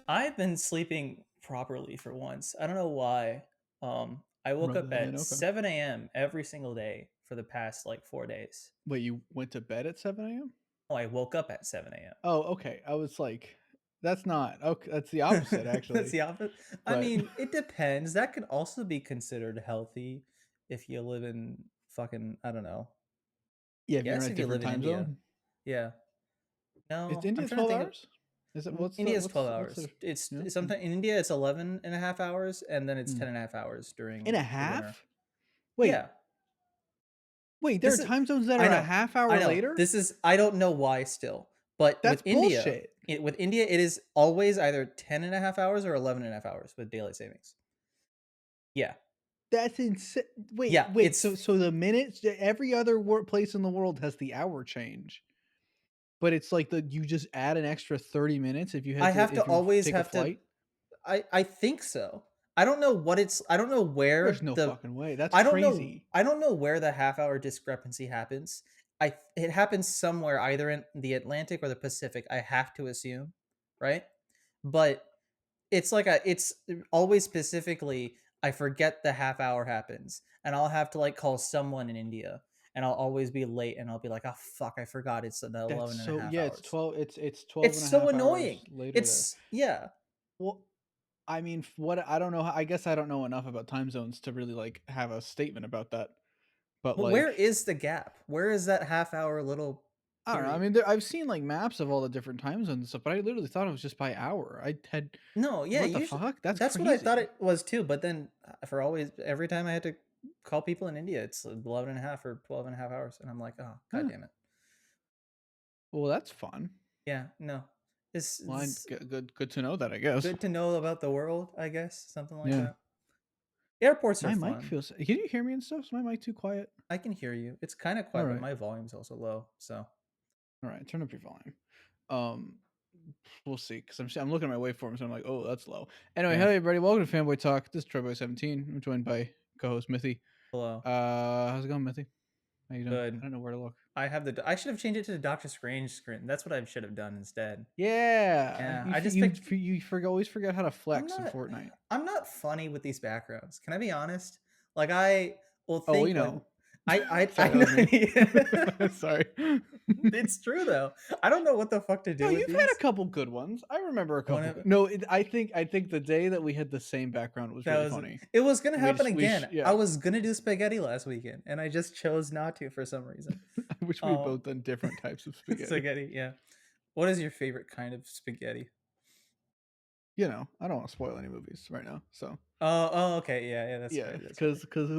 I've been sleeping properly for once. I don't know why. I woke Rub up that in. at Okay. 7 a.m. every single day for the past like 4 days. Wait, you went to bed at 7 a.m.? Oh, I woke up at 7 Oh, okay. I was like, that's not okay. That's the opposite, a.m. That's actually. the opposite. I But mean, it depends. That could also be considered healthy if you live in fucking, I don't know. yeah, I if you're in guess a if you live different in time India. zone, Yeah. is No, I'm India trying to 12 think of hours? Is it what's the India's 12 what's hours. the It's yeah? sometimes in India it's 11 and a half hours and then it's Hmm. 10 and a half hours In during a the winter. half? Wait, Yeah. wait. There are This is time zones that I are a know. half I hour know. later. This is I don't know why still. But That's bullshit. With India it is always either 10 and a half hours or 11 and a half hours with daylight savings. Yeah. That's insane. Wait, Yeah, wait. So the minutes every other place in the world has the hour change, but it's like you just add an extra 30 minutes if you I had to have to if you always take a have to flight. I think so. I don't know what it's I don't know There's where no the fucking way. That's I don't know crazy. I don't know where the half hour discrepancy happens. It happens somewhere either in the Atlantic or the Pacific, I have to assume, right? But it's always specifically I forget the half hour happens and I'll have to like call someone in India and I'll always be late and I'll be like, "Oh fuck, I forgot it's the That's 11 and a so half yeah, it's hours." 12 it's 12 It's and a so half annoying. hours later there. It's yeah. Well, I mean, what I don't know, I guess I don't know enough about time zones to really like have a statement about that. But But where like is the gap? Where is that half hour little I don't know. I period? mean, I've seen like maps of all the different time zones and stuff, but I literally thought it was just by hour. I had No, yeah, what the usually fuck? That's that's what I thought crazy. it was too. But then for always, every time I had to call people in India, it's 11 and a half or 12 and a half hours. And I'm like, oh, God Huh. damn it. Well, that's fun. Yeah, no. Well, It's good to know that, I guess. good to know about the world, I guess. Something like Yeah. that. Airports are My mic fun. feels. Can you hear me and stuff? Is my mic too quiet? I can hear you. It's kind of All quiet, but right. my volume's also low. So, All right. Turn up your volume. Um, we'll see. Because I'm looking at my waveform, so I'm like, oh, that's low. Anyway, yeah. hey everybody, welcome to Fanboy Talk. This is Troyboy17. I'm joined by co-host Mithi. Hello. How's it going, Mithi? How you doing? I Good. don't know where to look. I should have changed it to the Doctor Strange screen. That's what I should have done instead. Yeah, Yeah, I just picked always forget how to I'm flex in not Fortnite. I'm not funny with these backgrounds. Can I be honest? Like I will Oh, we think like know. I Sorry, that know was me. Sorry. it's true though. I don't know what the fuck to No, do with you've had a these. couple good ones. I remember a One couple. of No, I think the day that we had the same background was that really was funny. it was gonna happen We again. I yeah. was gonna do spaghetti last weekend and I just chose not to for some reason. I wish we Um both done different types of spaghetti. spaghetti, yeah. What is your favorite kind of spaghetti? You know, I don't want to spoil any movies right now. So Oh, okay, yeah, yeah, that's yeah, fair. That's fair. because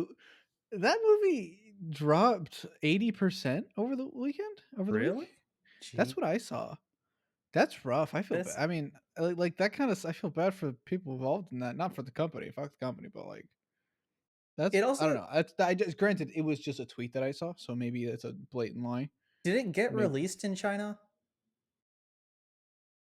that movie dropped 80% over the weekend over the week. Really? That's Gee, what I saw. That's rough. I feel bad. that's I mean, like that kind of. I feel bad for the people involved in that. Not for the company, fuck the company, but like that's. it I don't also know. That's. I just granted it was just a tweet that I saw, so maybe it's a blatant lie. did it get Maybe released in China?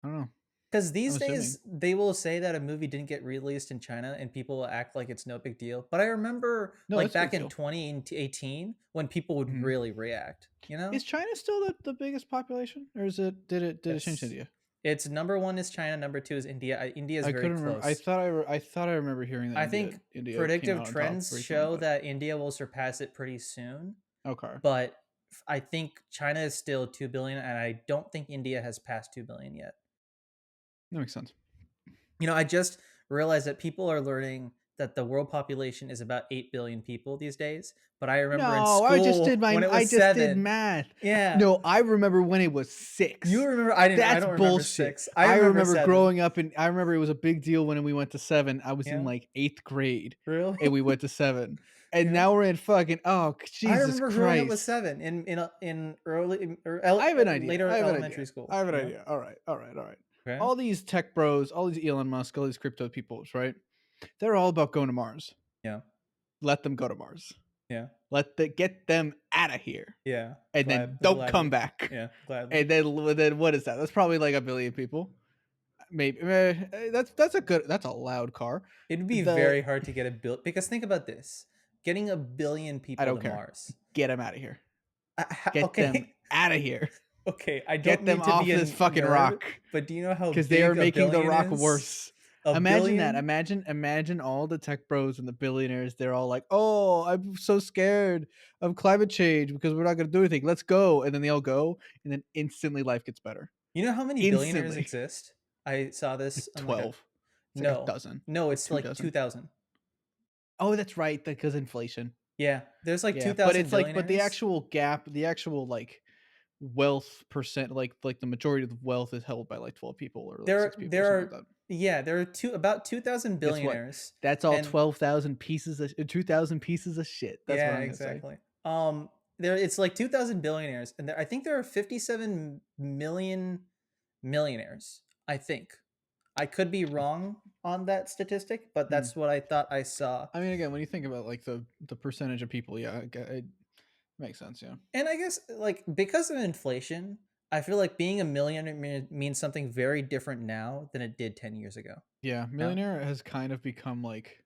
I don't know. Because I'm these assuming. days they will say that a movie didn't get released in China and people will act like it's no big deal. But I remember No, like it's a big back in deal. 2018 when people would Mhm. really react, you know? Is China still the biggest population, or is it? Did it change to It's India? it's number one is China, number two is India. India is I very couldn't remember. close. I thought I remember hearing that I think India came predictive out on top trends recently, show but that India will surpass it pretty soon. okay, But I think China is still 2 billion and I don't think India has passed 2 billion yet. that makes sense. I just realized that people are learning that the world population is about 8 billion people these days. But I remember in No, school when it I was just did 7. math. Yeah. No, I remember when it was You 6. remember I That's don't remember bullshit. 6. I I remember remember 7. growing up and I remember it was a big deal when we went to 7. I was in Yeah. like 8th grade and Really? we went to 7. And Yeah. now we're in fucking I Jesus remember growing up with Christ. 7 in early or I have an idea. later I have an idea. elementary I school, have an idea. All right. All right. All right. Okay? All these tech bros, all these Elon Musk, all these crypto peoples, right? They're all about going to Mars. Yeah. Let them go to Mars. Yeah. Get them out of here. Yeah. And then don't come Gladly. back. Yeah, gladly. And then what is that? That's probably like a billion people. Maybe that's a loud car. It'd be The very hard to get a bill because think about this. Getting 1 billion I people don't to care. Mars. Get them out of here. Get them Okay. out of here. Okay, I don't Get them mean to off be a this fucking nerd, rock, but do you know how because they are big a making the billion rock is? worse. A Imagine that. billion? Imagine all the tech bros and the billionaires. They're all like, "Oh, I'm so scared of climate change because we're not going to do anything. Let's go." And then they all go, and then instantly life gets better. You know how many billionaires Instantly. exist? I saw Like this on like a 12. It's like a no. dozen. No, Like it's two like dozen. 2,000. Oh, that's right, because inflation. Yeah, there's like Yeah, but 2,000 it's like, but the billionaires. actual gap, the actual like wealth percent, like the majority of the wealth is held by like 12 people or like There 6 people or there something like are that. yeah, there are about 2,000 Guess what? billionaires That's all and 12,000 pieces of 2,000 pieces of shit. That's what yeah, I'm gonna say. exactly. There it's like 2,000 billionaires and I think there are 57 million millionaires, I think. I could be wrong on that statistic, but Hmm. that's what I thought I saw. I mean, again, when you think about like the percentage of people, yeah, it makes sense. Yeah, And I guess like because of inflation, I feel like being a millionaire means something very different now than it did 10 years ago. yeah. No? Millionaire has kind of become like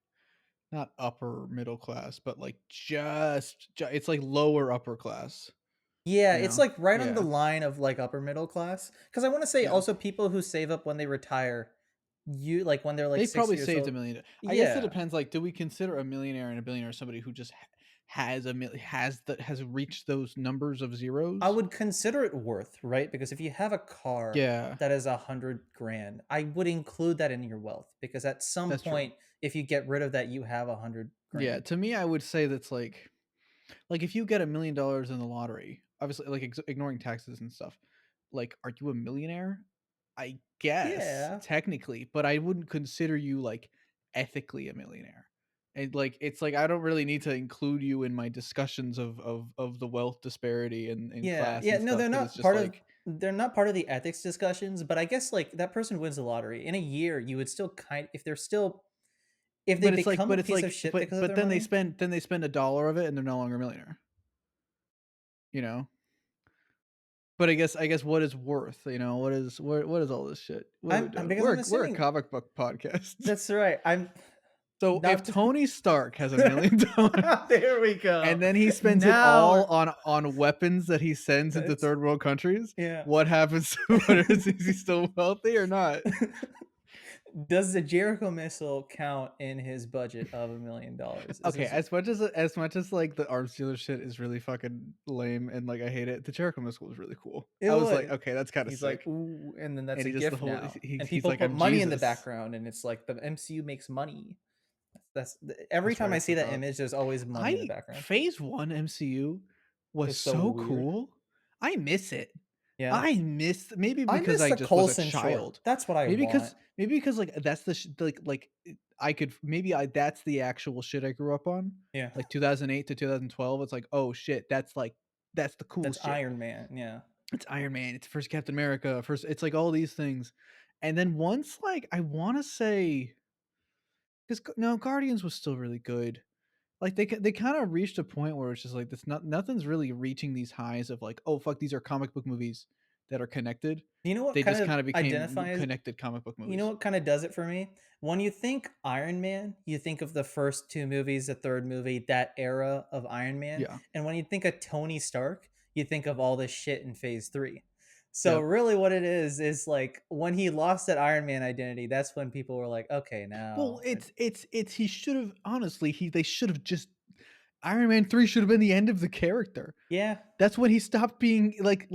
not upper middle class, but like just it's like lower upper class. Yeah, You it's know? like right on the Yeah, line of like upper middle class. Because I want to say yeah. also people who save up when they retire, you like when they're like They 60 probably years saved old. a million. I guess it Yeah, depends. Like, do we consider a millionaire and a billionaire somebody who just has reached those numbers of I zeros? would consider it worth, right? Because if you have a car Yeah, that is 100 grand, I would include that in your wealth because at some that's true. point, if you get rid of that, you have 100 Yeah, grand. to me, I would say that's like if you get $1 million in the lottery, obviously, like ignoring taxes and stuff, like, are you a millionaire? I guess Yeah, technically, but I wouldn't consider you like ethically a millionaire. And like it's like I don't really need to include you in my discussions of the wealth disparity and yeah, class yeah. and No, stuff they're because it's not just part of. like, They're not part of the ethics discussions, but I guess like that person wins the lottery in a year, you would still if they're still if they become a piece of shit because of but their money. then they spend $1 of it and they're no longer a millionaire. You know. But I guess what is worth? You know, what is all this shit? What are we I'm doing? because I'm We're a assuming comic book podcast. that's right. I'm So if not. Tony Stark has $1 million There we go. and then he spends it Now all on weapons that he sends into that's third world countries, yeah. what happens to what is he still wealthy or not? Does the Jericho missile count in his budget of $1 million? Is Okay, this as much as like the arms dealer shit is really fucking lame and like I hate it, the Jericho missile was really cool. it I was like, would? okay, that's kind of He's like, sick. ooh, and then that's And a he just the gift whole now. And he's people like, put I'm money in the Jesus. background, and it's like the MCU makes money. Every That's time right, I I see that forgot. image, there's always money in the I background. Phase 1 MCU was It's so so weird. cool. I miss it. Yeah. I miss maybe I because miss I the just was a Coulson short. child. That's what I want. Maybe because like that's the I could maybe I that's the actual shit I grew up on. Yeah. Like 2008 to 2012, it's like, "Oh shit, that's the cool That's shit." Iron Man. Yeah. It's Iron Man, it's first Captain America, first it's like all these things. And then once like I want to say cuz no, Guardians was still really good. Like they kind of reached a point where it's just like this nothing's really reaching these highs of like, oh fuck, these are comic book movies that are connected. You know what They kind just of kind of became identifies connected comic book you know movies. what kind of does it for me? When you think Iron Man, you think of the first two movies, the third movie, that era of Iron Man. Yeah. And when you think of Tony Stark, you think of all this shit in phase three. So Yep. really what it is like when he lost that Iron Man identity, that's when people were like, okay, Well, now it's he should have honestly they should have just Iron Man 3 should have been the end of the character. yeah. That's when he stopped being like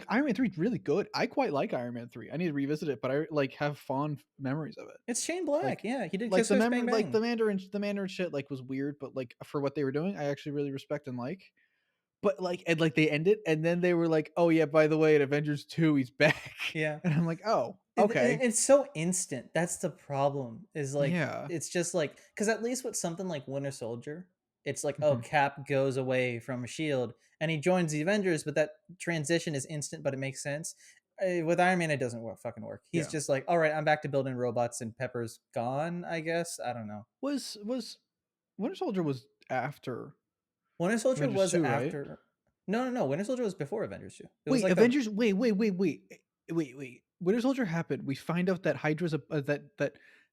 Iron Man 3 is really good. I quite like Iron Man 3. I need to revisit it, but I like have fond memories of it. It's Shane Black. Like Yeah, he did like Kiss the Kiss Bang memory like Bang. the Mandarin shit like was weird, but like for what they were doing, I actually really respect and like. But like and like they ended and then they were like, "Oh yeah, by the way, in Avengers 2 he's back." Yeah. And I'm like, "Oh, And okay. it's so instant. That's the problem. Is like Yeah." it's just like because at least with something like Winter Soldier, it's like oh Mhm. Cap goes away from Shield and he joins the Avengers, but that transition is instant, but it makes sense. With Iron Man, it doesn't fucking work. He's Yeah. just like, all right, I'm back to building robots, and Pepper's gone. I guess I don't know. Was Winter Soldier was after Winter Soldier Avengers was 2, right? after. No, no, no. Winter Soldier was before Avengers 2. It was Wait, like a Avengers wait. Winter Soldier happened. We find out that Hydra's a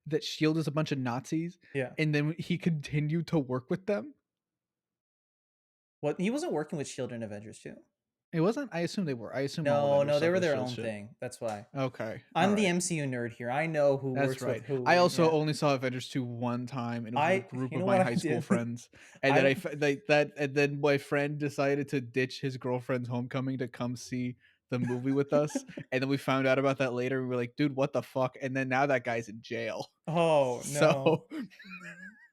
that Shield is a bunch of Nazis yeah. and then he continued to work with them? What he wasn't working with Shield in Avengers 2. It wasn't. I assume they were. I assume all No, Avengers no, they stuff were was their still own shit. thing. That's why. Okay, all I'm the right. MCU nerd here. I know who That's works right. with who. I And also yeah, only saw Avengers 2 one time, and it was with a group you of know my what I high school did? friends. And then I and then my friend decided to ditch his girlfriend's homecoming to come see the movie with us. And then we found out about that later. We were like, dude, what the fuck? And then now that guy's in jail. oh no. So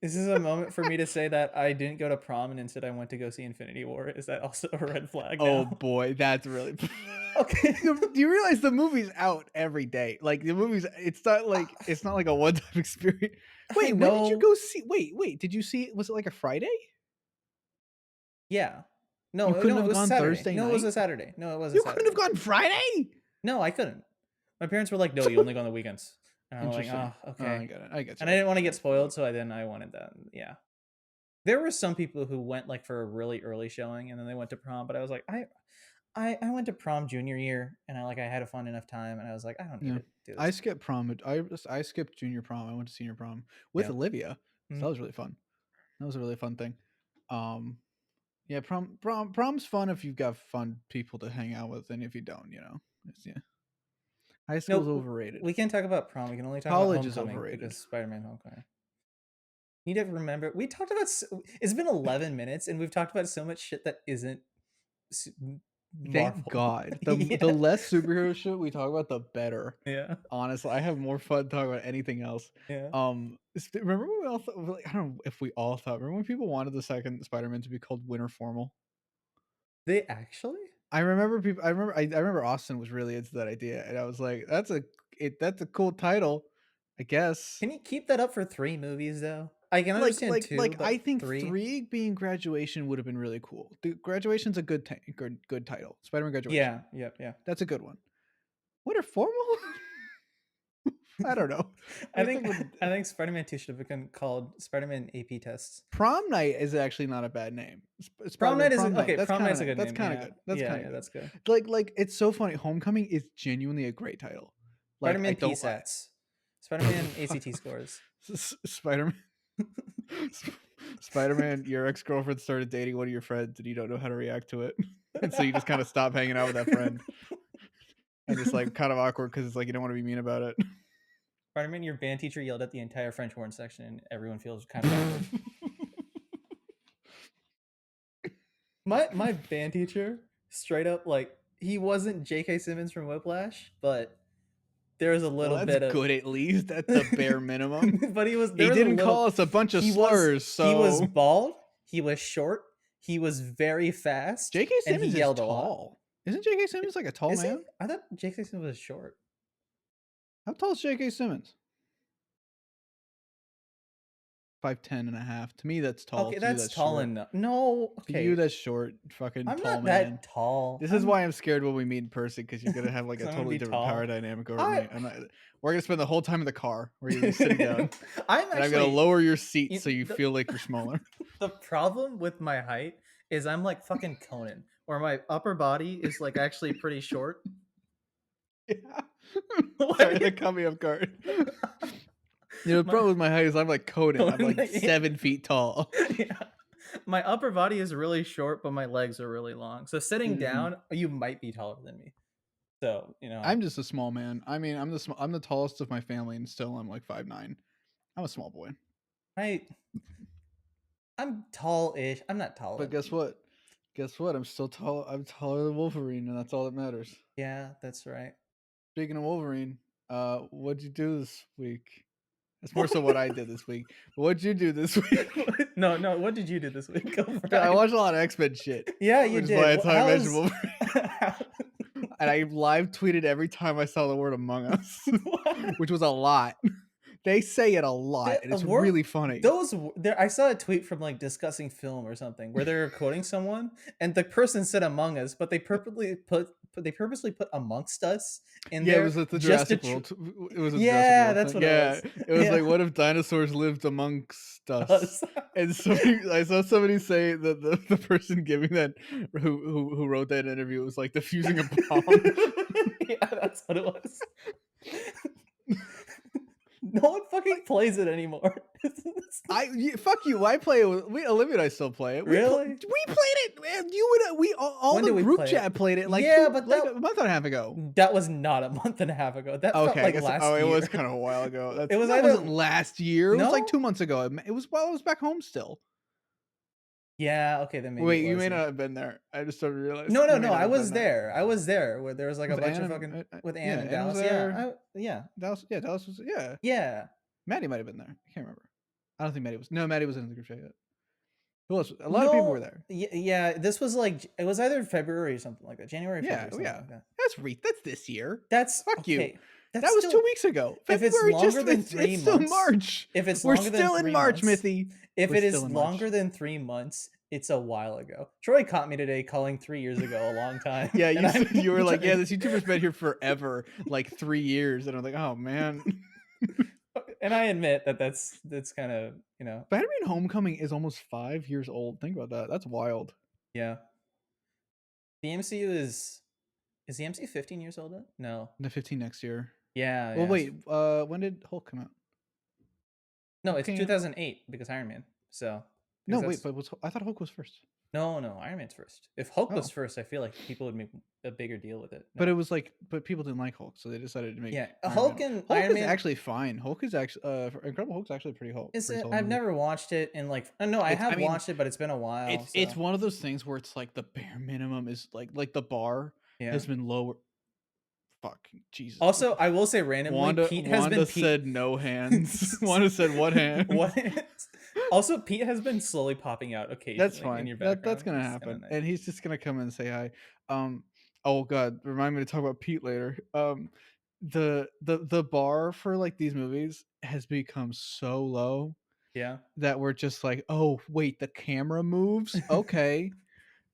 This is a moment for me to say that I didn't go to prom and instead I went to go see Infinity War. Is that also a red flag oh now? boy, that's really Okay. Do you realize the movie's out every day? Like the movie's it's not like a one-time experience. I Wait, when did you know. go see wait, did you see was it like a Friday? Yeah. You No, couldn't no, it have was gone Saturday. Thursday No, it was night? a Saturday. No, it was a You couldn't have Saturday. gone Friday? No, I couldn't. My parents were like, "No, you only go on the weekends." And I'm like, Interesting. "Oh, Oh, I okay." get it. I get And I you. didn't want to get spoiled, so I wanted that. Yeah. There were some people who went like for a really early showing and then they went to prom, but I was like, I went to prom junior year and I had a fun enough time and I was like, I don't need Yeah. to do I this. skipped prom. I skipped junior prom. I went to senior prom with Yeah. Olivia. So Mhm. that was really fun. That was a really fun thing. Um yeah, prom's fun if you've got fun people to hang out with, and if you don't, yeah. High school's No, overrated. we can't talk about prom. We can only talk about College is Homecoming overrated. because Spider-Man Homecoming. You need to remember we talked about it's been 11 minutes and we've talked about so much shit that isn't s- Thank Marvel. God. The Yeah. less superhero shit we talk about, the better. Yeah. Honestly, I have more fun talking about anything else. Yeah. Remember when we all thought, like, I don't know if we all thought, remember when people wanted the second Spider-Man to be called Winter Formal? They actually? I remember people. I remember Austin was really into that idea, and I was like, that's a cool title, I guess. Can you keep that up for 3 movies though? I can understand 2, I but think 3? 3 being Graduation would have been really cool. The Graduation's a good title. Spider-Man Yeah, Graduation. yep, yeah. That's a good one. Winter Formal? I don't know. I I think think with I think Spider-Man 2 should have been called Spider-Man AP Tests. Prom Night is actually not a bad name. Prom Spider-Man Night is Prom Night. okay, That's Prom kind of Night's a nice. good That's name. kind of Yeah. good. That's Yeah, kind of yeah, good. that's good. It's so funny. Homecoming is genuinely a great title. Like I Spider-Man don't PSATs. Spider-Man ACT scores. Spider-Man Spider-Man, your ex-girlfriend started dating one of your friends and you don't know how to react to it. And so you just kind of stop hanging out with that friend. And it's like kind of awkward because it's like you don't want to be mean about it. Spider-Man, your band teacher yelled at the entire French horn section and everyone feels kind of awkward. My band teacher, straight up, like, he wasn't J.K. Simmons from Whiplash, but there was a Well, little that's bit of good at least. That's the bare minimum. but there He was a didn't little call us a bunch of he was slurs, he was so bald, he was short, he was very fast, J.K. and he Simmons is yelled a lot. tall. Isn't J.K. Simmons like a tall Is he? man? I thought J.K. Simmons was short. How tall is J.K. Simmons? 5'10" and a half. To me, that's tall. Okay, To you, that's that's tall short. enough. No, To you, okay. that's short. Fucking I'm tall not man. that tall. This is why I'm scared when we meet in person because you're gonna have like 'Cause a I'm gonna totally be different power tall. dynamic over I me. We're gonna spend the whole time in the car where you're gonna be sitting down, I'm and I'm gonna actually lower your seat you- so you the, feel like you're smaller. the problem with my height is I'm like fucking Conan, where my upper body is like actually pretty short. Yeah. Sorry, Like, that caught me off guard. The problem with my height is I'm like Conan. I'm like 7 feet tall. yeah. My upper body is really short, but my legs are really long. So sitting Mhm. down, you might be taller than me. So I'm just a small man. I mean, I'm the tallest of my family, and still I'm like 5'9". I'm a small boy. I I'm tall-ish. I'm not tall But enough to guess be. what? Guess what? I'm still tall. I'm taller than Wolverine, and that's all that matters. Yeah, that's right. Speaking of Wolverine, what'd you do this week? That's more so what I did this week. But what'd you do this week? No, no. What did you do this week? Go for I it. watched a lot of X-Men shit. Yeah, you Which is why did. that's how I mentioned How's Wolverine. And I live tweeted every time I saw the word Among Us, which was a lot. They say it a lot, and it's really funny. I saw a tweet from like discussing film or something where they were quoting someone and the person said Among Us, but they purposely put amongst us in Yeah, it there was at the just to Jurassic World. It was a Jurassic yeah, World that's thing. what it Yeah, was. it was Yeah. like, what if dinosaurs lived amongst us? Us. And I saw somebody say that the person giving that who wrote that interview was like defusing a bomb. Yeah, that's what it was. No one fucking plays it anymore. Fuck you. I play it. Olivia and I still play it. Really? We played it. Man, you and we all When the did we group play it? chat played it like Yeah, but a month and a half ago. that was not a month and a half ago. That felt Okay, I like guess. last It year. was kind of a while ago. It was that either wasn't last year. It was like No? 2 months ago. It was while I was back home still. Yeah, okay, then maybe Wait, it you was may then. not have been there. I just started realizing. No, no, You may no. not I have was been there. there. I was there where there was like a With bunch of Anna, fucking with yeah, Ann and Anna was Dallas. Yeah, there. yeah, Dallas, yeah, Dallas was, yeah. yeah. Maddie might have been there. I can't remember. I don't think Maddie was. No, Maddie wasn't in the group chat yet. Who else? A lot of people were No, there. yeah. This was like it was either February or something like that. January, Yeah, February, oh something yeah. like that. That's this year. That's Fuck you. okay. That That's was 2 still weeks ago. if it's February longer than it's 3 still months. March. If it's We're longer than still in 3 March, months, Mithi. if We're it is still in March. longer than 3 months, it's a while ago. Troy caught me today calling 3 years ago a long time. Yeah, and you were like, yeah, this YouTuber's been here forever, like 3 years, and I'm like, oh man. And I admit that that's kind of Spider-Man Homecoming is almost 5 years old. Think about that. That's wild. yeah. The MCU is the MCU 15 years old yet? No. The 15 next year. Yeah. Well, yeah. wait. When did Hulk come out? No, it's Okay. 2008 because Iron Man. So No, because wait, but I thought Hulk was first. no, Iron Man's first. If Hulk was Oh. first, I feel like people would make a bigger deal with it. But it was like, but people didn't like Hulk, so they decided to make Yeah, Iron Hulk Man. and Hulk Iron is Man. actually fine. Hulk is actually Incredible Hulk's actually pretty Is pretty it? solid I've movie. never watched it in like. No, I have watched it, but it's been a while. It's so. one of those things where it's like the bare minimum is like the bar Yeah. has been lower. Fuck, Jesus. Also, I will say randomly, Wanda Pete said no hands. Wanda said what hands? What hands? Also, Pete has been slowly popping out occasionally. That's fine. In your background. That's gonna It's happen, nice. and he's just gonna come in and say hi. Oh god, remind me to talk about Pete later. The bar for like these movies has become so low. Yeah. That we're just like, oh wait, the camera moves. Okay.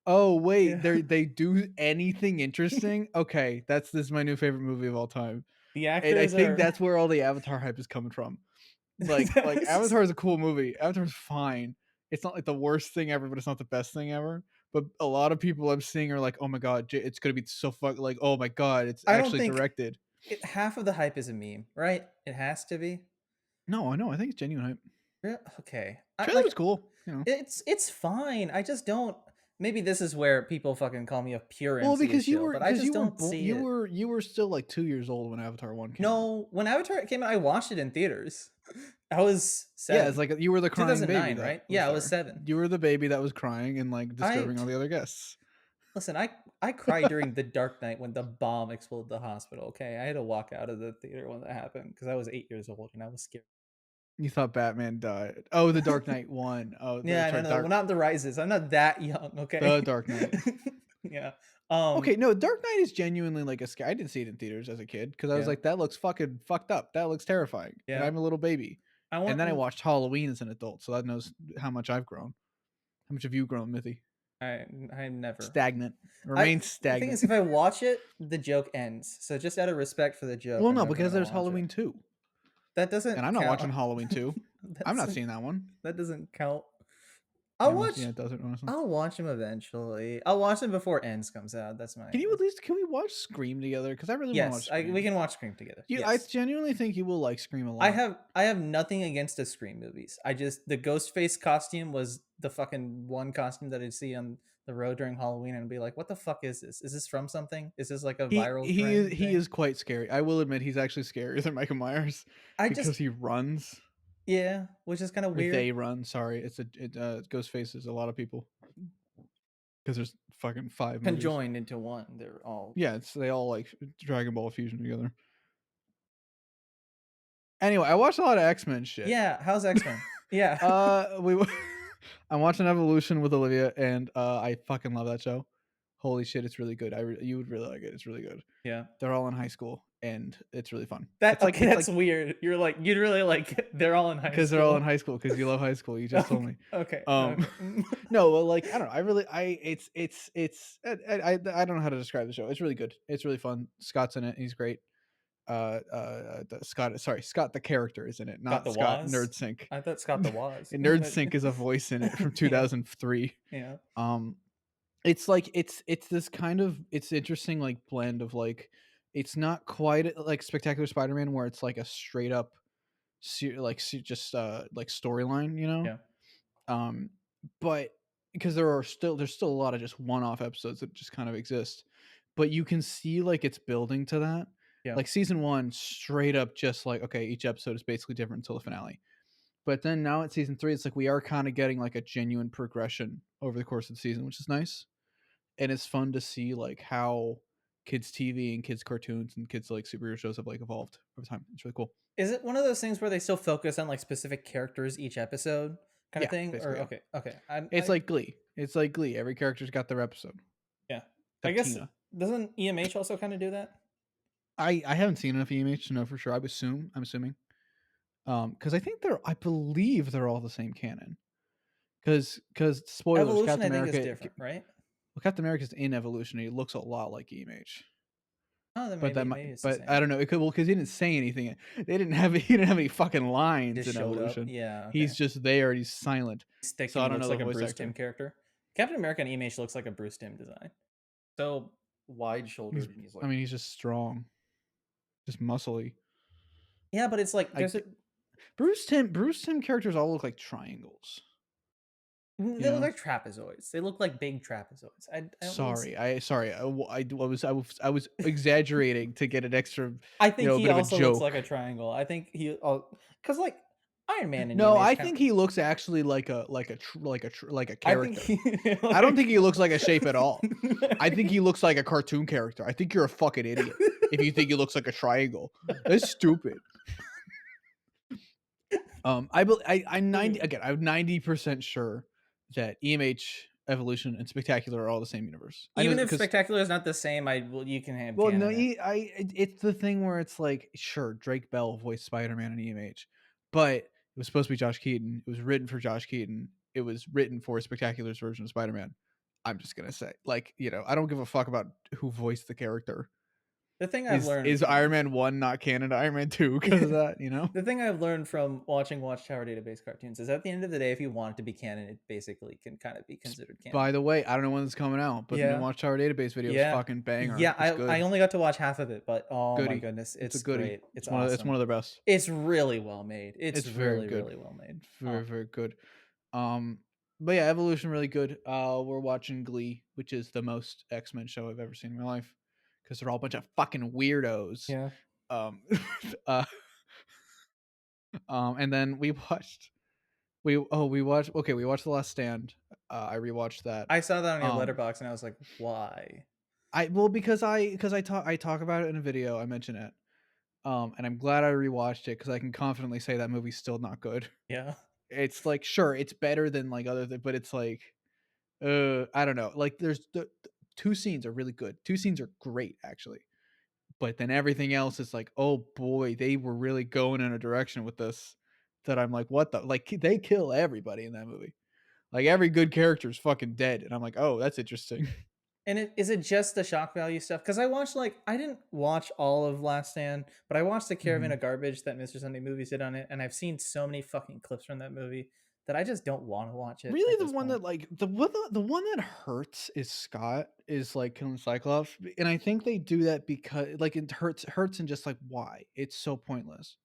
Oh wait, Yeah. they do anything interesting? Okay, this is my new favorite movie of all time. The And actors I think are. that's where all the Avatar hype is coming from. Like Avatar is a cool movie. Avatar's fine. It's not like the worst thing ever, but it's not the best thing ever. But a lot of people I'm seeing are like, oh my god, it's gonna be so like, oh my god, it's I don't actually think directed. half of the hype is a meme, right? It has to be. No, I know. I think it's genuine hype. Yeah, okay. Trailer was cool. You know. It's fine. I just don't. Maybe this is where people fucking call me a pure Well, MCU because you shill, were, but I just you don't were, see you it. were, you were still like 2 years old when Avatar 1 came out. No, when Avatar came out, I watched it in theaters. I was 7. Yeah, it's like you were the crying 2009, baby, right? Yeah, I was 7. You were the baby that was crying and like disturbing all the other guests. Listen, I cried during The Dark Knight when the bomb exploded the hospital. Okay, I had to walk out of the theater when that happened because I was 8 years old and I was scared. You thought Batman died. Oh, The Dark Knight won. Oh, yeah, no, well, not The Rises. I'm not that young. Okay, The Dark Knight. Yeah. Okay, no, Dark Knight is genuinely like a scare. I didn't see it in theaters as a kid because I was like, that looks fucking fucked up. That looks terrifying. Yeah. And I'm a little baby. And then I watched Halloween as an adult, so that knows how much I've grown. How much have you grown, Mithi? I'm never stagnant. Remain stagnant. The thing is, if I watch it, the joke ends. So just out of respect for the joke. Well, no, because there's Halloween 2. That doesn't. And I'm not watching Halloween 2. I'm not seeing that one. That doesn't count. I'll watch. Yeah, it doesn't. Honestly. I'll watch them eventually. I'll watch them before Ends comes out. That's my. Can we watch Scream together? Because I really want to watch Scream. we can watch Scream together. Yes. I genuinely think you will like Scream a lot. I have nothing against the Scream movies. I just the Ghostface costume was the fucking one costume that I'd see on the road during Halloween and be like, what the fuck is this? Is this from something? Is this like a viral? He is quite scary. I will admit he's actually scarier than Michael Myers because he runs. Yeah, which is kind of weird. They run. Sorry, Ghostface is a lot of people because there's fucking 5 conjoined into one. They're all they all like Dragon Ball fusion together. Anyway, I watched a lot of X-Men shit. Yeah, how's X-Men? Yeah. I'm watching Evolution with Olivia, and I fucking love that show. Holy shit, it's really good. You would really like it. It's really good. Yeah. They're all in high school, and it's really fun. That's weird. You're like, you'd really like they're all in high school. Because they're all in high school, because you love high school. You just told me. Okay. No, well, like, I don't know. I don't know how to describe the show. It's really good. It's really fun. Scott's in it. He's great. Scott the character is in it, not Scott Nerdsync. I thought Scott the Woz. Nerdsync is a voice in it from 2003. Yeah. It's like it's this kind of it's interesting like blend of like it's not quite like Spectacular Spider-Man where it's like a straight up just like storyline, you know. Yeah. Um, but because there's still a lot of just one-off episodes that just kind of exist, but you can see like it's building to that. Yeah. Like season one, straight up, just like okay, each episode is basically different until the finale. But then now at season three, it's like we are kind of getting like a genuine progression over the course of the season, which is nice, and it's fun to see like how kids TV and kids cartoons and kids like superhero shows have like evolved over time. It's really cool. Is it one of those things where they still focus on like specific characters each episode kind of Yeah, thing? Or basically, yeah. okay, okay. It's like Glee. It's like Glee. Every character's got their episode, Yeah. I except guess Tina. doesn't EMH also kind of do that? I haven't seen enough EMH to know for sure. I'm assuming. Because I believe they're all the same canon. Because spoilers, Evolution, Captain I think, is America. different, right? Well, Captain America's in Evolution. He looks a lot like EMH. Oh, then But maybe it's the but I same. don't know. It could because he didn't say anything. They didn't have he didn't have any fucking He lines just in showed up. Evolution. Yeah. Okay. He's just there. He's silent. Stick So and I he don't looks know the like a voice Bruce Timm actor. character. Captain America and EMH looks like a Bruce Timm design. So wide shouldered, and he's like, I mean, he's just strong, just muscly. yeah, but it's like there's Like a Bruce Timm characters all look like triangles. You they look know. like trapezoids. They look like big trapezoids. I don't really Sorry, I was exaggerating to get an extra, I think a he bit of a also looks like joke. a triangle. I think he, because like Iron Man and No, I EMH kind think of. he looks actually like a I think character. he. I don't Like, think he looks like a shape at all. I think he looks like a cartoon character. I think you're a fucking idiot if you think he looks like a triangle. That's stupid. I'm 90% sure that EMH, Evolution, and Spectacular are all the same universe. I know Even if because Spectacular is not the same, you can have well, no, canon it. it's the thing where it's like, sure, Drake Bell voiced Spider-Man in EMH, but it was supposed to be Josh Keaton. It was written for Josh Keaton. It was written for Spectacular's version of Spider-Man. I'm just gonna say, like, I don't give a fuck about who voiced the character. The thing I've learned Is Iron from Man 1 not canon to Iron Man 2 because of that? the thing I've learned from watching Watchtower Database cartoons is at the end of the day, if you want it to be canon, it basically can kind of be considered canon. By the way, I don't know when it's coming out, but the new Yeah, Watchtower Database video is yeah, fucking banger. yeah. It's I good. only got to watch half of it, but oh my Goody. goodness, It's a it's goody. great. It's It's one awesome. of the best. It's really well made. It's Very really good. really well made. Very, very good. But yeah, Evolution really good. We're watching Glee, which is the most X-Men show I've ever seen in my life because they're all a bunch of fucking weirdos. Yeah. Um, uh, and then we watched we watched The Last Stand. I rewatched that. I saw that on your Um, letterbox and I was like, why? because I talk about it in a video. I mention it. And I'm glad I rewatched it because I can confidently say that movie's still not good. Yeah. It's like, sure, it's better than like other things, but it's like, I don't know. Like, there's the two scenes are really good. Two scenes are great, actually. But then everything else is like, oh boy, they were really going in a direction with this that I'm like, what the? Like, they kill everybody in that movie. Like, every good character is fucking dead. And I'm like, oh, that's interesting. And is it just the shock value stuff? Because I watched I didn't watch all of Last Stand, but I watched the Caravan Mhm. of Garbage that Mr. Sunday Movies did on it, and I've seen so many fucking clips from that movie that I just don't want to watch it Really, at the this one point. that like the one that hurts is Scott is like killing Cyclops, and I think they do that because like it hurts and just like why it's so pointless.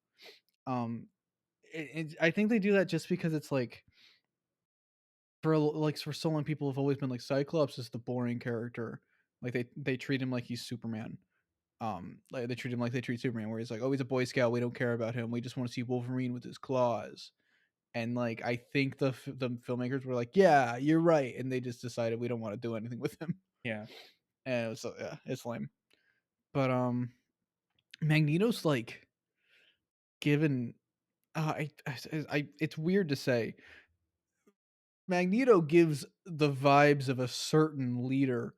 Um, I think they do that just because it's like for so long people have always been like Cyclops is the boring character, like they treat him like he's Superman. Like they treat him like they treat Superman, where he's like, oh, he's a Boy Scout, we don't care about him, we just want to see Wolverine with his claws. And like I think the filmmakers were like, yeah, you're right, and they just decided we don't want to do anything with him. Yeah. And it was, yeah, it's lame. But Magneto's like given it's weird to say. Magneto gives the vibes of a certain leader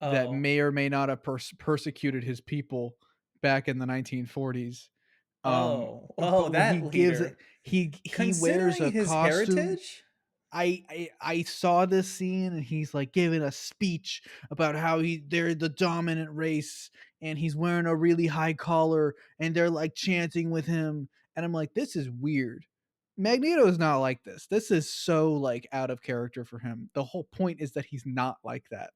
that Oh. may or may not have persecuted his people back in the 1940s. Oh, But when he that gives leader. he wears Considering a his costume. heritage? I saw this scene and he's like giving a speech about how they're the dominant race and he's wearing a really high collar and they're like chanting with him, and I'm like, this is weird. Magneto is not like this. This is so like out of character for him. The whole point is that he's not like that.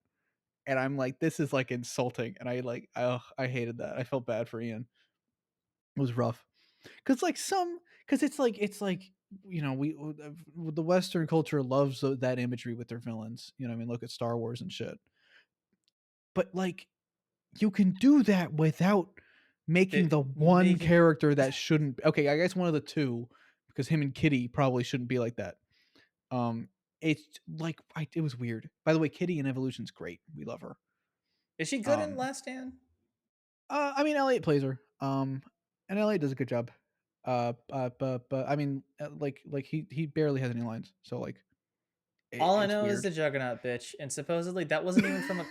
And I'm like, this is like insulting, and I hated that. I felt bad for Ian. It was rough. because it's like we the Western culture loves that imagery with their villains. You know, what I mean, look at Star Wars and shit. But like, you can do that without making the one Making character that shouldn't. Okay, I guess one of the two, because him and Kitty probably shouldn't be like that. Um, it's like it was weird. By the way, Kitty in Evolution's great. We love her. is she good in Um, Last Stand? I mean, Elliot plays her. And Elliot does a good job. But I mean, like he barely has any lines. So like, All I it's know is weird. the Juggernaut bitch, and supposedly that wasn't even from a.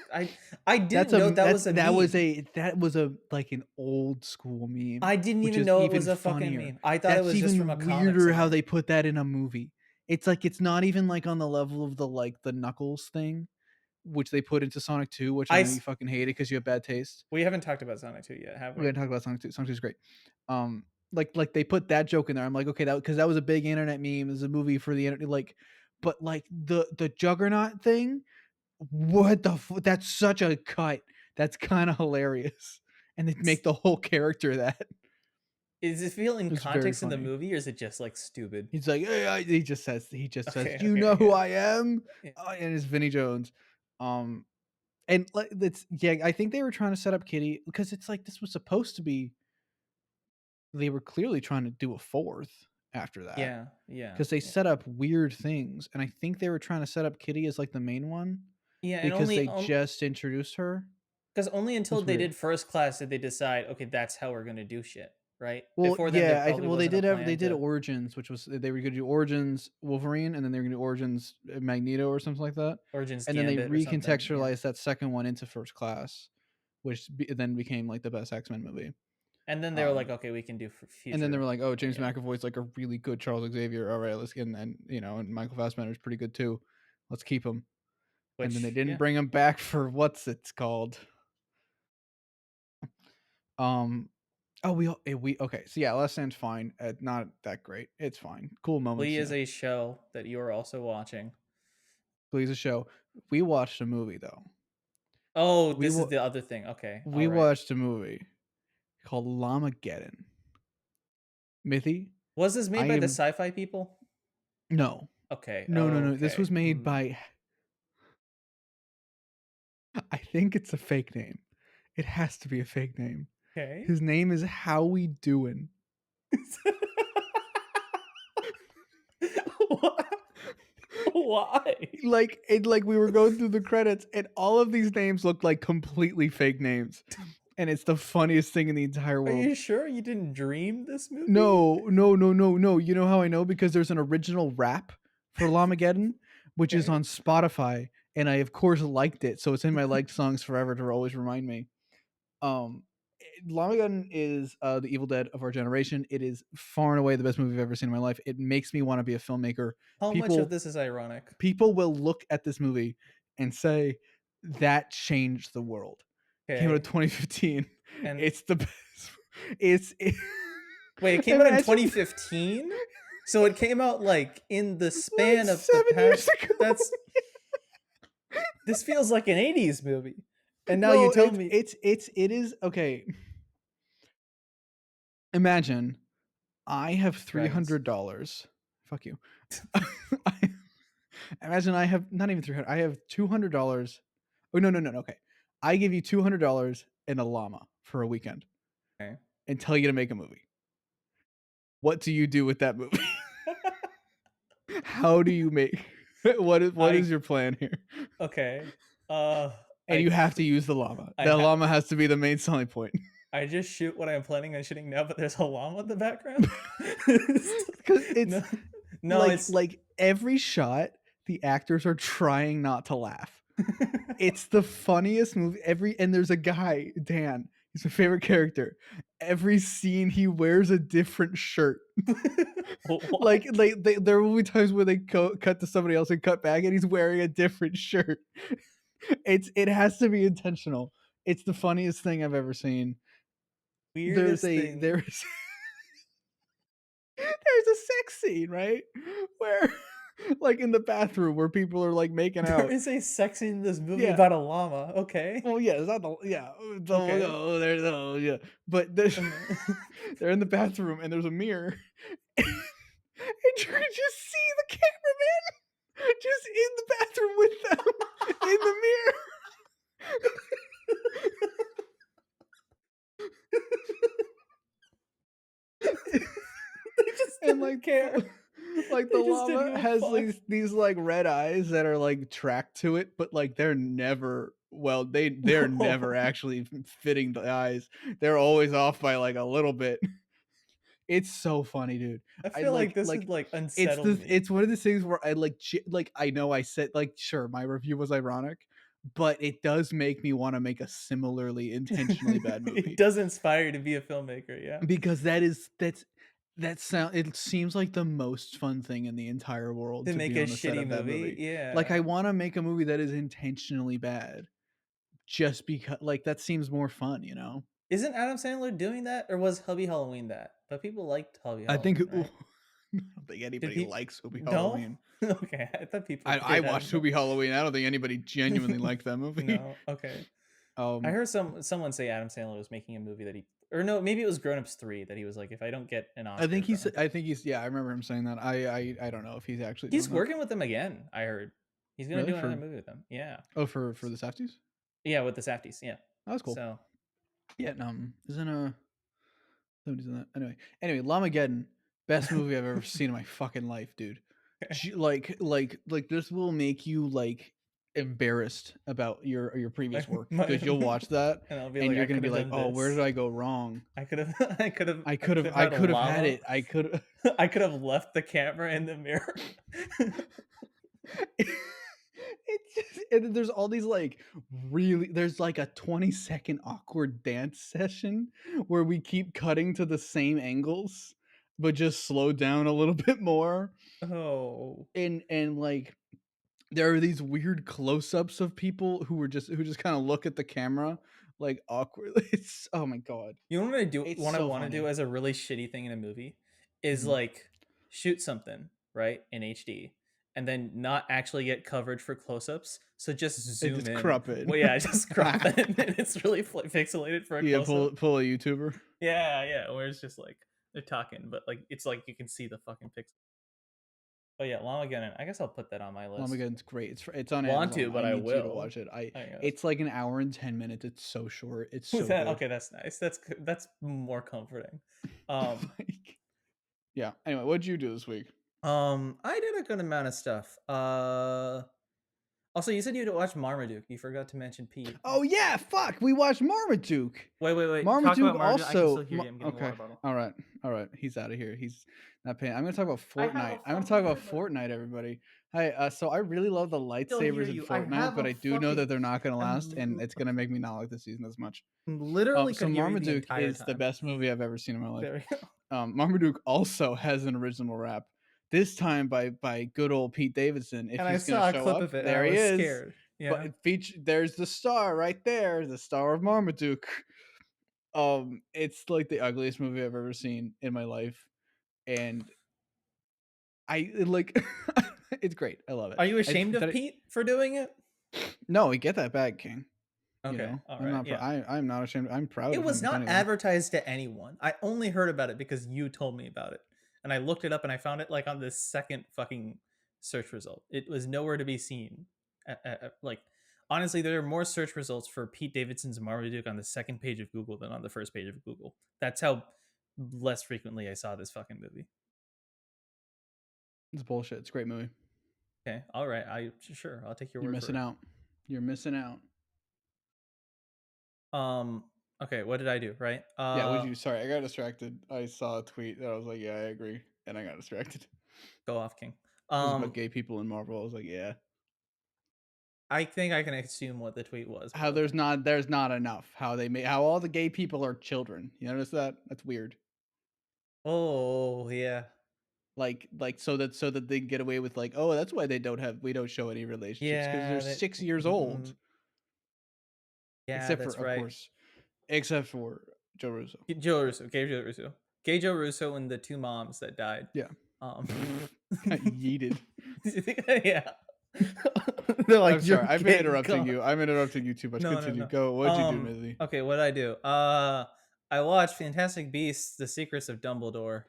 I That's didn't a know that was a meme. that was a like an old school meme, I didn't which even is know it even was a fucking funnier. meme. I thought it That's was just from a even comic weirder how somewhere. they put that in a movie. It's like it's not even like on the level of the Knuckles thing, which they put into Sonic 2, which I I know you fucking hate it because you have bad taste. We haven't talked about Sonic 2 yet, have We're we? gonna talk about Sonic 2. Sonic 2 is great. Like they put that joke in there. I'm like, okay, that because that was a big internet meme. It's a movie for the internet, like, but like the Juggernaut thing, what the that's such a cut. That's kind of hilarious, and they make the whole character that. Is it feel in It's very context in the funny. movie, or is it just like stupid? He's like, hey, he just says, Okay, you know okay, who yeah. I am, Yeah. and it's Vinnie Jones. And like that's yeah, I think they were trying to set up Kitty because it's like this was supposed to be. They were clearly trying to do a fourth after that Yeah, yeah, because they yeah. set up weird things, and I think they were trying to set up Kitty as like the main one Yeah, and because they just introduced her. because only It until was they weird. did First Class did they decide, okay, that's how we're gonna do shit, right? Well, Before then, there yeah, probably wasn't a they plan did to Origins, which was they were going to do Origins Wolverine, and then they were going to do Origins Magneto or something like that, Origins and then they Gambit or something. Yeah, recontextualized that second one into First Class, which then became like the best X-Men movie. and then they were like, Um, okay, we can do and then they future were like, "Oh, thing. James Yeah, McAvoy's like a really good Charles Xavier. All right, let's get and and Michael Fassbender's pretty good too. Let's keep him." And then they which didn't yeah, bring him back for what's it's called. Um, oh, we okay. So yeah, Last Stand's fine. Not that great. It's fine. Cool Glee moments. is Yeah, a show that you are also watching. Glee's a show. We watched a movie though. Oh, We this is wa- the other thing. Okay, all we right. watched a movie called Llamageddon. Mithi, Was this made I by the am sci-fi people? no, Okay, no. This okay. was made by. I think it's a fake name. It has to be a fake name. Okay. His name is How We Doin'. Why? Like we were going through the credits, and all of these names look like completely fake names, and it's the funniest thing in the entire Are world. you sure you didn't dream this movie? No. You know how I know? Because there's an original rap for Llamageddon, which is Okay. on Spotify, and I of course liked it, so it's in my liked songs forever to always remind me. Um, Llamageddon is the Evil Dead of our generation. It is far and away the best movie I've ever seen in my life. It makes me want to be a filmmaker. How much of People this is ironic? people will look at this movie and say that changed the world. Came out in Okay. 2015. And It's the best. It's wait, it came out in imagine 2015? So it came out like in the like span of the 7 years past ago. that's this feels like an 80s movie. And now you No, tell me it is okay. Imagine I have dragons. $300. Fuck you. Imagine I have not even 300. I have $200. Oh no. Okay, I give you $200 and a llama for a weekend Okay. and tell you to make a movie. What do you do with that movie? How do you make? What I is your plan here? okay. Uh And I you have to use the llama. I The ha- llama has to be the main selling point. I just shoot what I'm planning on shooting now, but there's a llama in the background. Because it's no, no, it's like every shot, the actors are trying not to laugh. It's the funniest movie. And there's a guy, Dan. He's my favorite character. Every scene, he wears a different shirt. what? There will be times where they cut to somebody else and cut back, and he's wearing a different shirt. It has to be intentional. It's the funniest thing I've ever seen. There's Weirdest a thing. there's there's a sex scene, right? Where like in the bathroom where people are like making There out. is a sex scene in this movie Yeah. about a llama. Okay. Well, yeah, it's not the Okay. there's yeah, but there's And then they're in the bathroom and there's a mirror, and you can just see the cameraman just in the bathroom with them in the mirror. they just And didn't like care. like the They just didn't llama give a has fuck. these like red eyes that are like tracked to it, but like they're never they're never No. actually fitting the eyes. They're always off by like a little bit. It's so funny, dude. I I feel like this would like like unsettle me. it's one of those things where I like I know I said like sure my review was ironic, but it does make me want to make a similarly intentionally bad It movie does inspire you to be a filmmaker, yeah. because that sound it seems like the most fun thing in the entire world To to make be a on the set shitty of that movie, movie. Like I yeah. want to make a movie that is intentionally bad just because like that seems more fun, you know? Isn't Adam Sandler doing that, or was Hubby Halloween that? But people liked Hubby I think Halloween, right? I don't think Did anybody people? likes Hubie No? Halloween. Okay, I thought people I did. I watched don't know. Hubie Halloween. I don't think anybody genuinely liked that movie. No? Okay. I Um, heard someone say Adam Sandler was making a movie that he, or no, maybe it was Grown Ups 3 that he was like, if I don't get an I Oscar think from it. he's yeah, I remember him saying that. I don't know if he's actually He's doing that. working with them again, I heard. He's gonna Really? do another For movie with them. Yeah. for the Safties? Yeah, with the Safdies, yeah. Oh, that's cool. So Yeah, isn't somebody's in that. Anyway, Llamageddon, best movie I've ever seen in my fucking life, dude. Like this will make you like embarrassed about your previous work because you'll watch that and I'll be and like, you're I gonna could be have like, done oh, where did this. I go wrong? I could have I had a could have had llama. it. I could. I could have left the camera in the mirror. It's just, and there's all these like really there's like a 20-second awkward dance session where we keep cutting to the same angles but just slow down a little bit more Oh. and like there are these weird close-ups of people who just kind of look at the camera like awkwardly. It's oh my god, You know what I do? it's What I so want to do funny. as a really shitty thing in a movie is Mhm. like shoot something right in HD, and then not actually get coverage for close-ups. So just And zoom just in. crop it. Well, yeah, just crop it, and it's really pixelated for a Yeah, close-up. pull a YouTuber. Yeah, yeah. Where it's just like they're talking, but like it's like you can see the fucking pixel. Oh yeah, Llamageddon. I guess I'll put that on my list. Llamageddon's great. It's on Want Amazon. to, I but I need you to will. watch it. I guess. It's like an hour and 10 minutes. It's so short. It's Was so that good. okay? That's nice. That's more comforting. Like, yeah. Anyway, what'd you do this week? I did a good amount of stuff. Also, you said you'd watch Marmaduke. You forgot to mention Pete. Oh yeah, fuck. We watched Marmaduke. Wait. Talk Marmaduke about Marmaduke. I can still also. hear you. I'm getting a Okay. water bottle. All right. All right. He's out of here. He's not paying. I'm gonna talk about I have Fortnite. a I'm gonna fucking talk about water bottle. Fortnite, everybody. Hi. So I really love the Still hear lightsabers in you. I Fortnite, have but a I do know that fucking. they're not gonna last, and I'm it's gonna make me not like the season as much. literally So could hear you the Marmaduke entire is the time. best movie I've ever seen in my life. There we go. Marmaduke also has an original rap. This time by good old Pete Davidson. If And I he's gonna saw a show clip up, of it, and there I he was is. scared. But Yeah. there's the star right there, the star of Marmaduke. It's like the ugliest movie I've ever seen in my life, and like it's great. I love it. Are you ashamed of Pete for doing it? No, we get that bag, King. You Okay. know, All I'm right. not. Yeah. I'm not ashamed. I'm proud It of him. was If not anything, advertised to anyone. I only heard about it because you told me about it. And I looked it up and I found it like on the second fucking search result. It was nowhere to be seen. Like honestly, there are more search results for Pete Davidson's Marmaduke on the second page of Google than on the first page of Google. That's how less frequently I saw this fucking movie. it's bullshit. It's a great movie. Okay. All right. Sure. I'll take your You're word for missing it. out. You're missing out. Okay, what did I do? Right? Yeah, would you? Sorry, I got distracted. I saw a tweet that I was like, "Yeah, I agree," and I got distracted. Go off, King. It was about gay people in Marvel. I was like, "Yeah." I think I can assume what the tweet was. How there's not enough. How all the gay people are children. You notice that? That's weird. Oh yeah. Like so that they can get away with like, oh, that's why we don't show any relationships because they're Yeah, that 6 years old. yeah, Except for, that's of right. course, except for Joe Russo. Gay Joe Russo, and the two moms that died. Yeah. Um, Got yeeted. Yeah. They're like, I'm sorry. "You're I've been getting interrupting caught." you. I'm interrupting you too much. No, no, Continue. no. Go. What'd you do, Mithi? Okay, what did I do? I watched Fantastic Beasts: The Secrets of Dumbledore.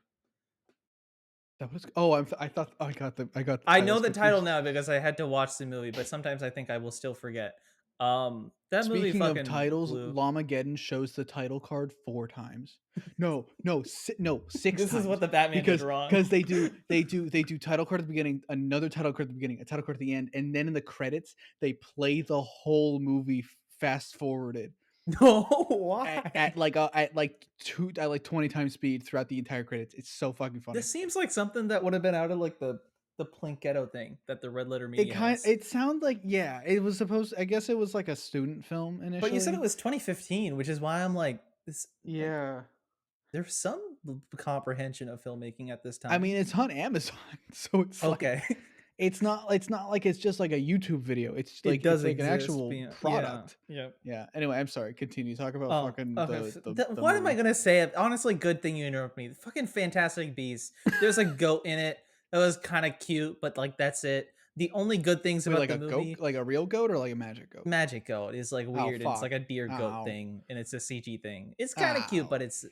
That was. Oh, I thought I got the I know titles the title confused. now because I had to watch the movie, but sometimes I think I will still forget. That movie Speaking of fucking titles, blew. Llamageddon shows the title card 4 times. No, 6 This is what times the Batman did because wrong. because they do title card at the beginning, another title card at the beginning, a title card at the end, and then in the credits they play the whole movie fast forwarded No, at, why? at like uh, at like 20 times speed throughout the entire credits. It's so fucking funny. This seems like something that would have been out of like the Plinketto thing that the Red Letter Media has. It sounds like, yeah, it was supposed, I guess it was like a student film But you said it initially. was 2015, which is why I'm like, this like Yeah. there's some comprehension of filmmaking at this I time. mean, it's on Amazon, so it's like Okay. it's not like it's just like a YouTube video. It's It like does an exist. actual Yeah. product. Yeah. Yeah. Anyway, I'm sorry. Continue. Talk about Oh, fucking okay. the What am I movie. gonna say? Honestly, good thing you interrupt me. Fucking Fantastic Beasts. There's a goat in it. That was kind of cute, but like that's it. The only good things Wait, about like the a goat, movie, like a real goat or like a magic goat? Magic Goat is like Oh weird. And it's like fuck. a deer goat Oh. thing, and it's a CG thing. It's kind of cute, but Oh. it's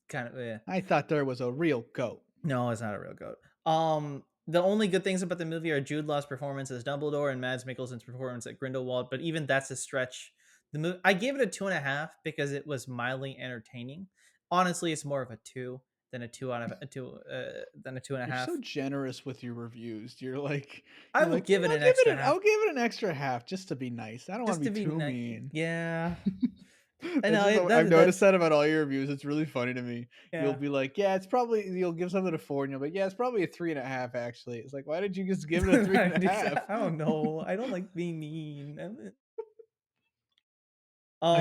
kind of I thought there was a real goat. no, it's not a real goat. The only good things about the movie are Jude Law's performance as Dumbledore and Mads Mikkelsen's performance at Grindelwald, but even that's a stretch. The movie, I gave it a 2.5 because it was mildly entertaining. Honestly, it's more of a 2 than a 2 and a You're so half. generous with your reviews. You're like, I will give it an extra half I'll give it an extra half just to be nice. I don't want just to to be be too nice. mean. Yeah, I That's know just I've noticed that's that about all your reviews. It's really funny to me. You'll yeah. be like, yeah, it's probably, you'll give something a 4, and you'll be like, yeah, it's probably a 3.5 actually. It's like, why did you just give it a three and a half? I don't know. I don't like being mean. I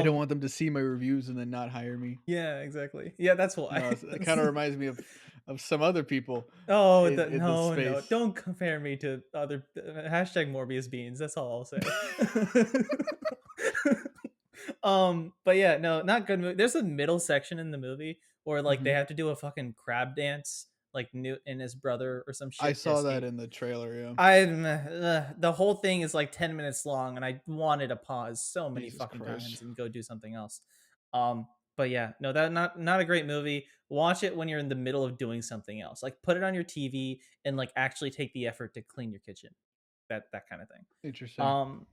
don't Um, want them to see my reviews and then not hire me. yeah, exactly. Yeah, that's why. No, it kind of reminds me of some other people Oh, in this no, no! space. Don't compare me to other hashtag Morbius beans. That's all I'll say. But yeah, no, not good movie. There's a middle section in the movie where like they Hmm. have to do a fucking crab dance, like Newt and his brother or some I shit to saw that escape. in the trailer. Yeah, The whole thing is like 10 minutes long, and I wanted to pause so many Jesus fucking Christ. times and go do something else. But yeah, no, that not a great movie. Watch it when you're in the middle of doing something else. Like put it on your TV and like actually take the effort to clean your kitchen. That kind of thing. Interesting. Um.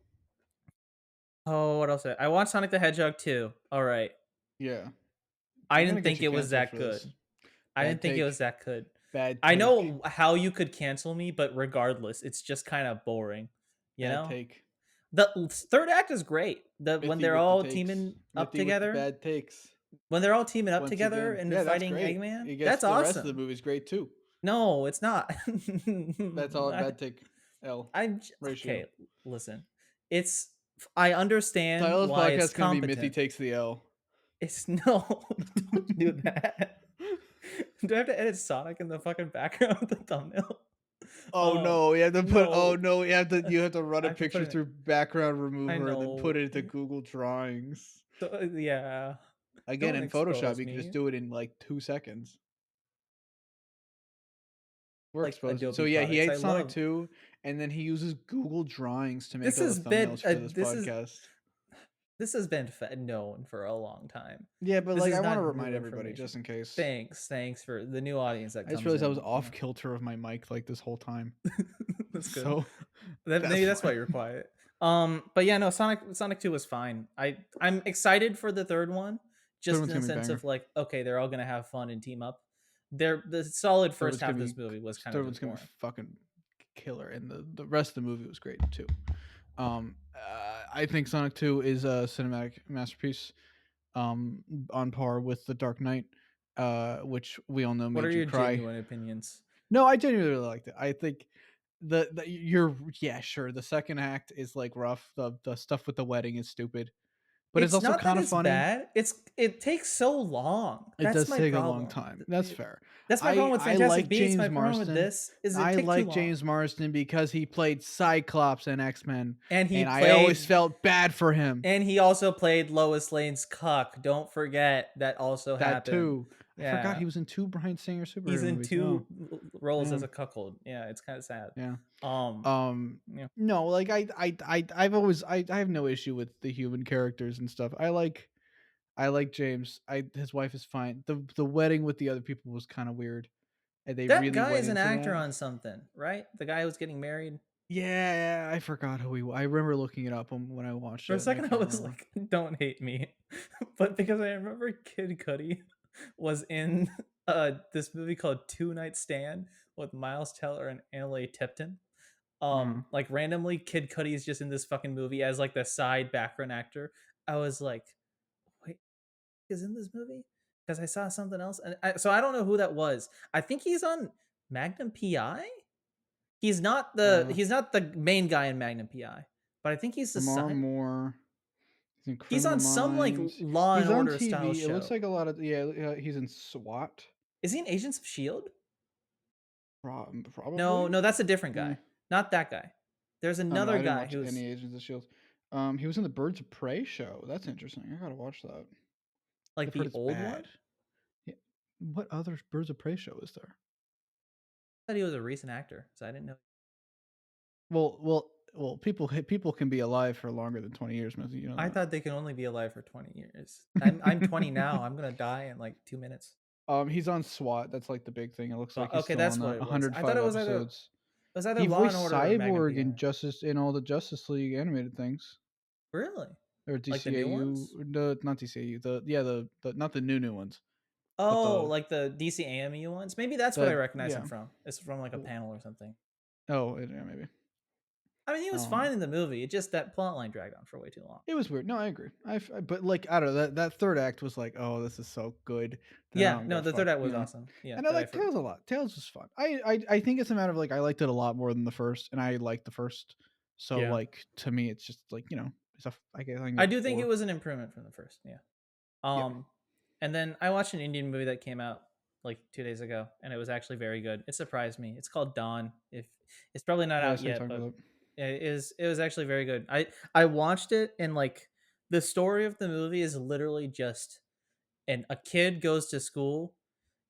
Oh, what else? I watched Sonic the Hedgehog 2. All right. Yeah, I I'm gonna didn't get think you it was canceled that for this. good. I didn't Bad think it was take. that good. Bad I take. know how you could cancel me, but regardless, it's just kind of boring. You Bad know? take. The third act is great. When Mithi they're with the all takes. teaming up Mithi with the together, bad takes. when they're all teaming up Once together again. and Yeah, that's fighting great. Eggman, I guess that's the rest of the awesome. movie is great too. No, it's not. That's all bad take. L ratio. Okay. Listen, it's I understand Title of this why podcast it's is gonna be Mithi competent. takes the L. It's no, don't do that. Do I have to edit Sonic in the fucking background of the thumbnail? Oh no, you have to put. Oh No, no, you have to run I a have to put picture it. through background I remover and then put know. it into Google Drawings. Yeah. Again, Don't in Photoshop, expose you can just me do it in like 2 seconds. We're like exposing. So Adobe yeah, he products. I hates Sonic love 2, and then he uses Google Drawings to make this all the has been thumbnails for this this is podcast. this has been known for a long time. Yeah, but This like is I want to not remind new everybody information. just in case. Thanks for the new audience that I just comes realized I was in. off kilter of my mic like this whole time. That's good. So that's Maybe that's why fine. you're quiet. But yeah, no, Sonic 2 was fine. I'm excited for the third one, Third just one's in the gonna be sense banger. of like, okay, they're all gonna have fun and team up. The solid Third first one's half gonna of be this movie was kind of third just one's gonna be boring. fucking killer, and the rest of the movie was great too. I think Sonic 2 is a cinematic masterpiece, on par with The Dark Knight, which we all know What are made you your cry. genuine opinions? No, I genuinely really liked it. I think the you're yeah, sure. The second act is like rough. The stuff with the wedding is stupid, but it's It's also not that kind of it's funny. bad. It takes so long. It That's does my take a long problem. time. That's fair. That's my problem with I Fantastic like Beasts. My James problem with Marston. this is it I take too like long. James Marston because he played Cyclops in X-Men, And he and I always played felt bad for him. and he also played Lois Lane's cuck. Don't forget that also That happened. too. I forgot Yeah. he was in 2 Bryan Singer He's superhero in movies. Wow. two roles Yeah, as a cuckold. Yeah, it's kind of sad. yeah. Um, Um, yeah. no, like I've always I have no issue with the human characters and stuff. I like James. His wife is fine. The wedding with the other people was kind of weird, and they That really guy went is an into actor that. on something, right? The guy who was getting married. Yeah, I forgot who he was. I remember looking it up when I watched For a it, and I second, I can't was remember. like, "Don't hate me," but because I remember Kid Cudi was in this movie called Two Night Stand with Miles Teller and Annalee Tipton. Mm. Like randomly, Kid Cudi is just in this fucking movie as like the side background actor. I was like, "Wait, is in this movie?" Because I saw something else, and so I don't know who that was. I think he's on Magnum PI. Uh, He's not the main guy in Magnum PI, but I think he's the Lamar side. Moore. He's in He's Criminal on some like Minds. Law and He's on Order style TV. It looks show. like a lot of he's in SWAT. Is he in Agents of Shield? Probably. No, that's a different Yeah. guy. Not that guy. There's I don't know. another I didn't guy watch who's any Agents of Shield. He was in the Birds of Prey show. That's interesting. I gotta watch that. like I've heard the it's old one. bad. Yeah. What other Birds of Prey show is there? I thought he was a recent actor, so I didn't know. Well. People can be alive for longer than 20 years, Mithi. You I know thought they can only be alive for 20 years. I'm 20 now. that. I'm gonna die in like 2 minutes. He's on SWAT. That's like the big thing. It looks Well, like he's okay, still that's on what that it was. I thought 105 it was either episodes. He Law and voiced Order or Magnum Cyborg PI. in all the Justice League animated things, Really? or Like the new DCAU. ones? No, not DCAU. The not the new ones, but Oh, like the DC AMU ones? Maybe that's what I the recognize him yeah. from. It's from like a Oh, panel or something. yeah, maybe. I mean, he was fine Um, in the movie. It just that plot line dragged on for way too long. it was weird. No, I agree. But like I don't know that third act was like, oh, this is so good that I Yeah, don't no, give a the third fuck, act was awesome. Yeah, And I that I like forgot. Tails a lot. Tails was fun. I think it's a matter of like I liked it a lot more than the first, and I liked the first. So Yeah. like to me, it's just like it's a I guess I can I give it do a think it four. was an improvement from the first. Yeah. Yeah, Um, and then I watched an Indian movie that came out like 2 days ago, and it was actually very good. It surprised me. It's called Dawn. If it's probably not yeah. I out saw you yet, talking but about that. it was actually very good. I watched it, and like the story of the movie is literally just and a kid goes to school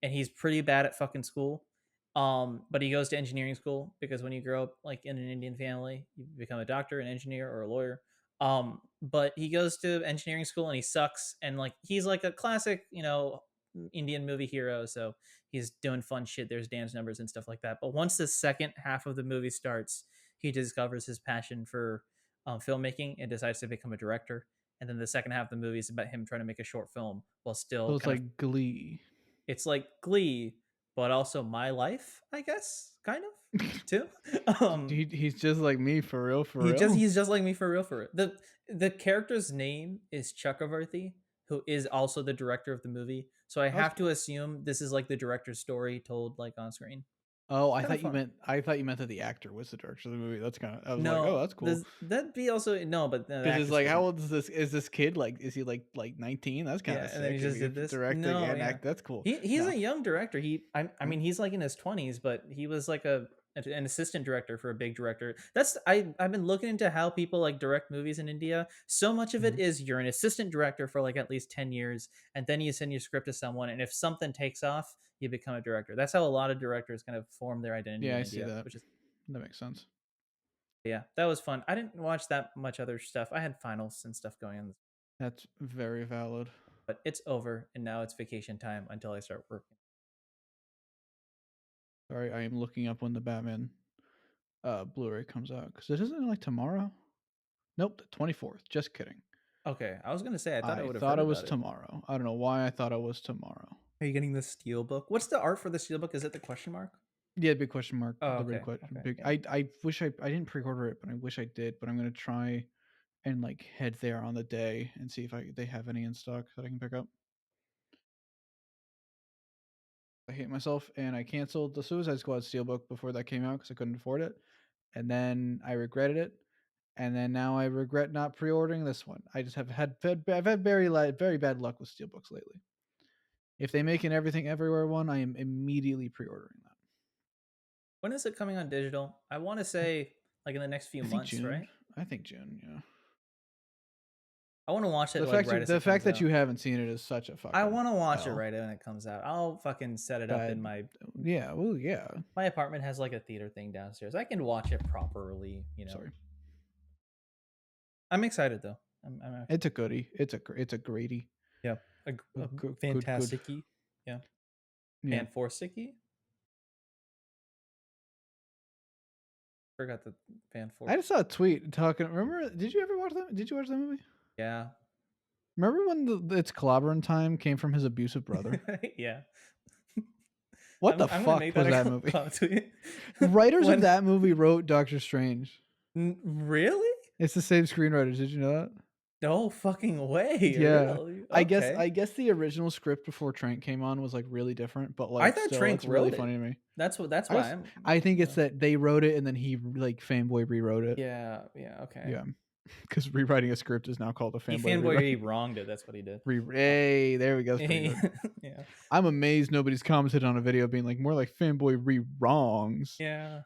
and he's pretty bad at fucking school. But he goes to engineering school because when you grow up like in an Indian family, you become a doctor, an engineer, or a lawyer. But he goes to engineering school and he sucks, and like he's like a classic, Indian movie hero. So he's doing fun shit. There's dance numbers and stuff like that. But once the second half of the movie starts, he discovers his passion for filmmaking and decides to become a director, and then the second half of the movie is about him trying to make a short film while So still it's kind of like Glee. it's like Glee, but also my life, I guess, kind of too. um He's just like me for real, for real. he's just like me for real for it. The character's name is Chakravarti, who is also the director of the movie. So I That was have to cool. assume this is like the director's story told like on screen. Oh, It's kind of fun. I thought you meant that the actor was the director of the movie. That's kind of I was like, oh, No, that's cool. this that'd be also no, but no, the Because it's actor's like, how different. old is this? Is this kid like? Is he like 19? That's kind Yeah, of and then he sick. If just he's did this. directing No, and yeah, act, that's cool. he's No, a young director. I mm, mean, he's like in his 20s, but he was like an assistant director for a big director. I've been looking into how people like direct movies in India. So much of it mhm. is you're an assistant director for like at least 10 years, and then you send your script to someone, and if something takes off, you become a director. That's how a lot of directors kind of form their identity Yeah, in I see India, that. which is That makes sense. yeah, that was fun. I didn't watch that much other stuff. I had finals and stuff going on, That's very valid. but it's over, and now it's vacation time until I start working. Sorry, I am looking up when the Batman Blu-ray comes out because it isn't like tomorrow. Nope, the 24th. Just kidding. Okay, I was gonna say I thought I I would have thought heard it was about it. tomorrow. I don't know why I thought it was tomorrow. Are you getting the steel book? What's the art for the steel book? Is it the question mark? Yeah, big question mark. Oh, The big okay, question. okay, Big. yeah. I wish I didn't pre-order it, but I wish I did. But I'm gonna try and like head there on the day and see if they have any in stock that I can pick up. I hate myself, and I canceled the Suicide Squad Steelbook before that came out because I couldn't afford it, and then I regretted it, and then now I regret not pre-ordering this one. I just I've had very bad luck with Steelbooks lately. If they make an Everything Everywhere one, I am immediately pre-ordering that. When is it coming on digital? I want to I, say like in the next few I think months, June. right? I think June. Yeah. I want to watch it The like fact right as the it fact comes that out. you haven't seen it is such a I fucking want to watch it L. right when it comes out. I'll fucking set it up But in my yeah, well, yeah. my apartment has like a theater thing downstairs. I can watch it properly, you know. Sorry, I'm excited though. I'm actually, it's a goodie. It's a greaty. yeah, A a good. fantastic-y. Yeah. Yeah. Fan4stic. Forgot the fan four. I just saw a tweet talking. Remember? Did you ever watch that? Did you watch that movie? Yeah. Remember when it's clobbering time came from his abusive brother? Yeah. What the I'm gonna fuck make that was a that movie? cloud tweet. Writers of When that movie wrote Doctor Strange. really? It's the same screenwriters. Did you know that? No fucking way. Yeah. Really? I guess Okay. I guess the original script before Trank came on was like really different, but I like thought still Trank it's really wrote it. funny to me. That's I why just I'm I think it's yeah. that they wrote it and then he like fanboy rewrote it. Yeah, yeah, okay. Yeah. Because rewriting a script is now called a He fanboy fanboy rewrite. he wronged it. That's what he did. Hey, there we go. That's pretty good. Yeah. I'm amazed nobody's commented on a video being like more like fanboy re-wrongs. Yeah.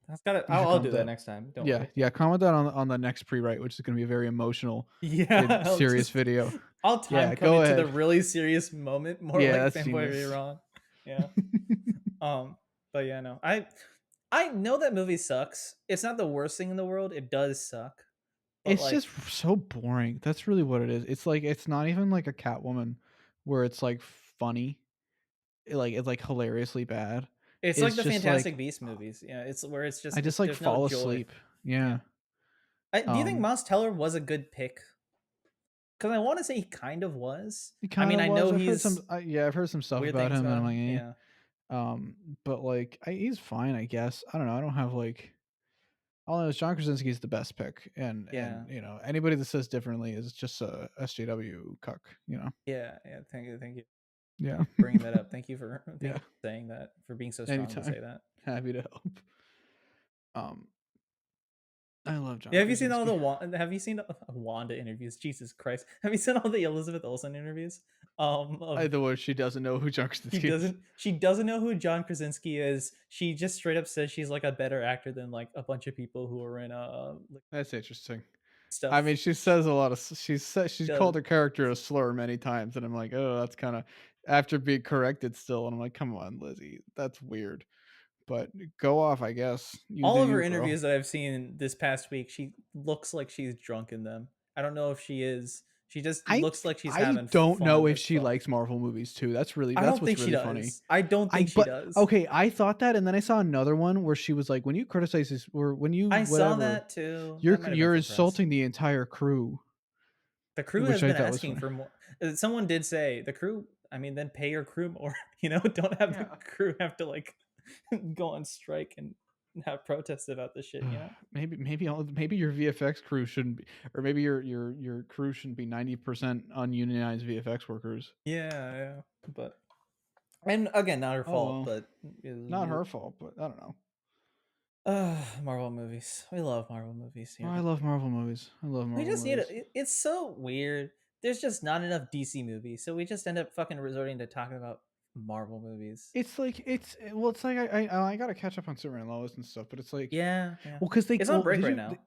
That's got it. You should I'll do comment that that. next time. Don't Yeah, worry. yeah. Comment that on the next pre-write, which is going to be a very emotional Yeah, and serious video. I'll time Yeah, commit go to the ahead. really serious moment, more Yeah, like that's fanboy re genius. wrong. Yeah. But yeah, no. I know that movie sucks. It's not the worst thing in the world. It does suck. But It's like just so boring. That's really what it is. It's like it's not even like a Catwoman where it's like funny, like it's like hilariously bad. it's like It's the just like Fantastic Beast movies. Yeah, it's where it's I just just like there's no fall joy. asleep. Yeah. Yeah. Do you think Um Miles Teller was a good pick? Because I want to say he kind of was. he I kind mean, of I was. know I've heard some he's yeah, I've heard some stuff weird about things him and about I'm him. like, eh. Yeah. But like he's fine, I guess. I don't know. I don't have like all I know is John Krasinski is the best pick, and Yeah. you know anybody that says differently is just a SJW cuck. You know. Yeah. Yeah. Thank you Yeah. for bringing that up. Thank you for Yeah. saying that, for being so strong to Anytime. say that. Happy to help. Um, I love John Yeah, have you seen all the Krasinski. Have you seen Wanda interviews? Jesus Christ! Have you seen all the Elizabeth Olsen interviews? Of Either way, she doesn't know who John Krasinski is. she doesn't know who John Krasinski is. She just straight up says she's like a better actor than like a bunch of people who are in like, That's interesting. I stuff. mean, she says a lot of. She's Does called her character a slur many times, and I'm like, oh, that's kind of after being corrected still, and I'm like, come on, Lizzie, that's weird. But go off, I guess. You do all of her you, girl. interviews that I've seen this past week, she looks like she's drunk in them. I don't know if she is. She just I looks like she's I having don't fun know if as she fuck. likes Marvel movies too. I That's don't what's think she really funny. does. I don't think she But does. okay, I thought that, and then I saw another one where she was like, when you criticize this, or when you I saw whatever, that too. That might have been you're for press. insulting the entire crew, The crew which has I been thought was asking funny. for more. Someone did say the crew. I mean, then pay your crew more. You know, don't have the Yeah. crew have to like go on strike and have protests about this shit. You know. Maybe your VFX crew shouldn't be, or maybe your crew shouldn't be 90% ununionized VFX workers. Yeah, yeah. But and again, not her Oh fault. well, But not her fault, but I don't know. Marvel movies. We love Marvel movies Oh, here. I love Marvel movies. I love We Marvel just need movies. it's so weird. There's just not enough DC movies, so we just end up fucking resorting to talking about Marvel movies. It's like it's like I gotta catch up on Superman and Lois and stuff, but it's like Yeah, yeah. well because they It's on well break did right you now.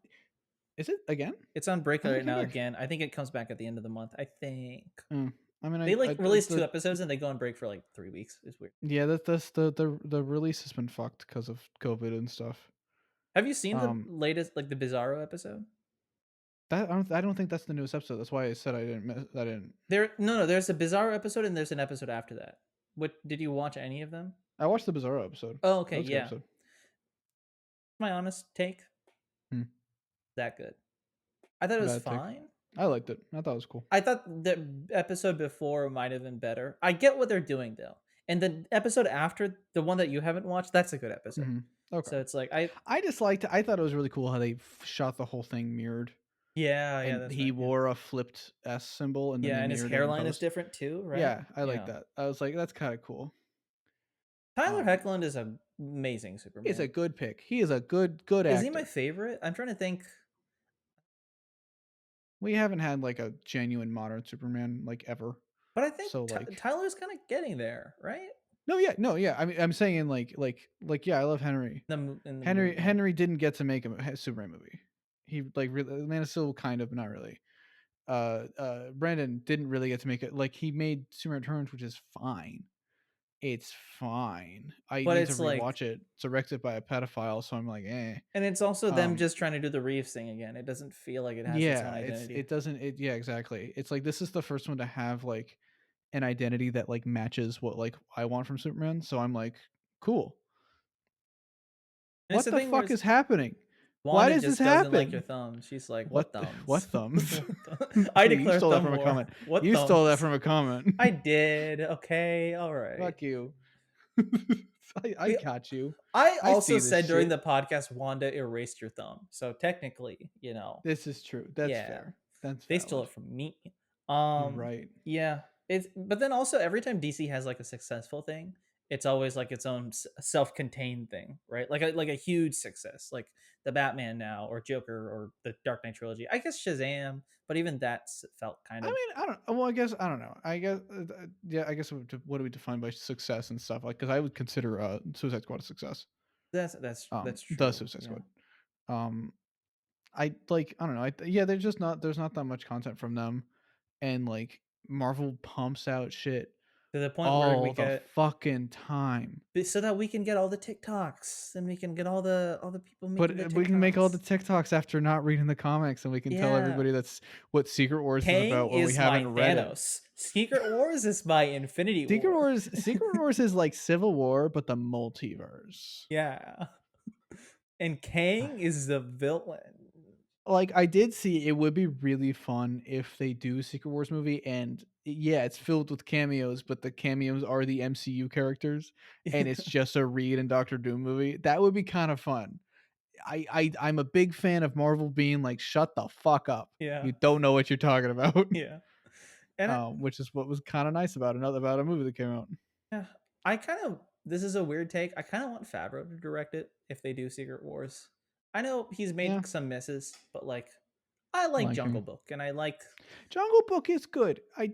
is it again? It's on break When did right it come now back? again. I think it comes back at the end of the month. I think I mean they like release two the episodes and they go on break for like 3 weeks. It's weird. yeah that's the release has been fucked because of COVID and stuff. Have you seen the Um, latest, like the Bizarro episode? that I don't think that's the newest episode. That's why I said I didn't. No, there's a Bizarro episode and there's an episode after that. What did you watch any of them? I watched the Bizarro episode. Oh, That okay, was a good yeah. episode. My honest take, Hmm. that good. I thought it was Bad take. fine. I liked it. I thought it was cool. I thought the episode before might have been better. I get what they're doing though. And the episode after, the one that you haven't watched, that's a good episode. Okay. So it's like I just liked. I thought it was really cool how they shot the whole thing mirrored, yeah, and that's he right. Yeah. wore a flipped S symbol, and then Yeah, they and his mirrored it in hairline is post. different too, right? Yeah, I like Yeah. that. I was like, that's kind of cool. Tyler Hoechlin is an amazing Superman. He's a good pick. He is a good Is actor. he my favorite? I'm trying to think. We haven't had like a genuine modern Superman like ever. But I think So like Tyler's kind of getting there, right? no, yeah. I mean, I'm saying yeah, I love Henry. In the movie, yeah. Henry didn't get to make a Superman movie. He like really, Man of Steel kind of, but not really. Brandon didn't really get to make it. Like he made Superman Returns, which is fine. It's fine. I But need to it's like, rewatch it. It's directed by a pedophile, so I'm like, eh. and it's also them Um, just trying to do the Reeves thing again. It doesn't feel like it has its own yeah, identity. it doesn't it yeah, exactly. It's like this is the first one to have like an identity that like matches what like I want from Superman. So I'm like, cool. And it's What the the thing where fuck it's is happening? Why Wanda does this just doesn't like your happen? thumb. She's like, "What What thumbs? thumbs? I Hey, you declare stole that thumb from a war. comment. What You stole that thumbs? from a comment. I did. Okay, all right." Fuck you. I We got you. I I also see this said during shit. the podcast, Wanda erased your thumb. So technically, This is true. That's yeah, fair. That's they stole valid. it from me. You're right. Yeah. It's but then also every time DC has like a successful thing, it's always like its own self-contained thing, right? Like a huge success, like the Batman now, or Joker, or the Dark Knight trilogy. I guess Shazam, but even that felt kind I of mean, I don't. Well, I guess I don't know. I guess yeah. I guess what do we define by success and stuff? Like, because I would consider Suicide Squad a success. that's The true. Suicide Yeah. Squad. Um, I like. I don't know. Yeah, there's just not. There's not that much content from them, and like Marvel pumps out shit To the point where we all the get fucking time. so that we can get all the TikToks, and we can get all the people making the But we can make all the TikToks. TikToks after not reading the comics, and we can tell Yeah. everybody that's what Secret Wars is Kang about when we is my haven't read it. Thanos. Secret Wars is my Infinity War. Secret Wars is like Civil War, but the multiverse. Yeah. And Kang is the villain. Like I did see it would be really fun if they do a Secret Wars movie and yeah, it's filled with cameos, but the cameos are the MCU characters and it's just a Reed and Doctor Doom movie. That would be kind of fun. I'm a big fan of Marvel being like, shut the fuck up. Yeah. You don't know what you're talking about. Yeah. And Which is what was kind of nice about a movie that came out. yeah, I kind of this is a weird take. I kind of want Favreau to direct it if they do Secret Wars. I know he's Yeah, made some misses, but like I like Lion Jungle King. Book, and I like Jungle Book is good. I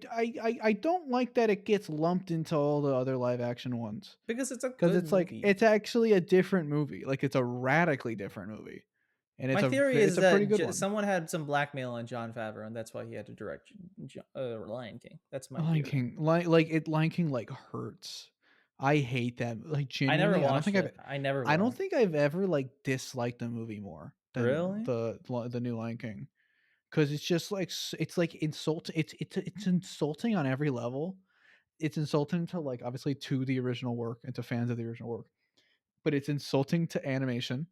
don't like that it gets lumped into all the other live action ones because it's a because good it's like movie. it's actually a different movie. Like it's a radically different movie, and My theory it's is a pretty that good one. someone had some blackmail on John Favreau, and that's why he had to direct Lion King. That's my Lion theory. King, Lion King like hurts. I hate that. Like I never genuinely, watched it. I never I don't will. think I've ever like disliked a movie more than Really? the new Lion King because it's just like it's like insult. It's insulting on every level. It's insulting to like obviously to the original work and to fans of the original work, but it's insulting to animation.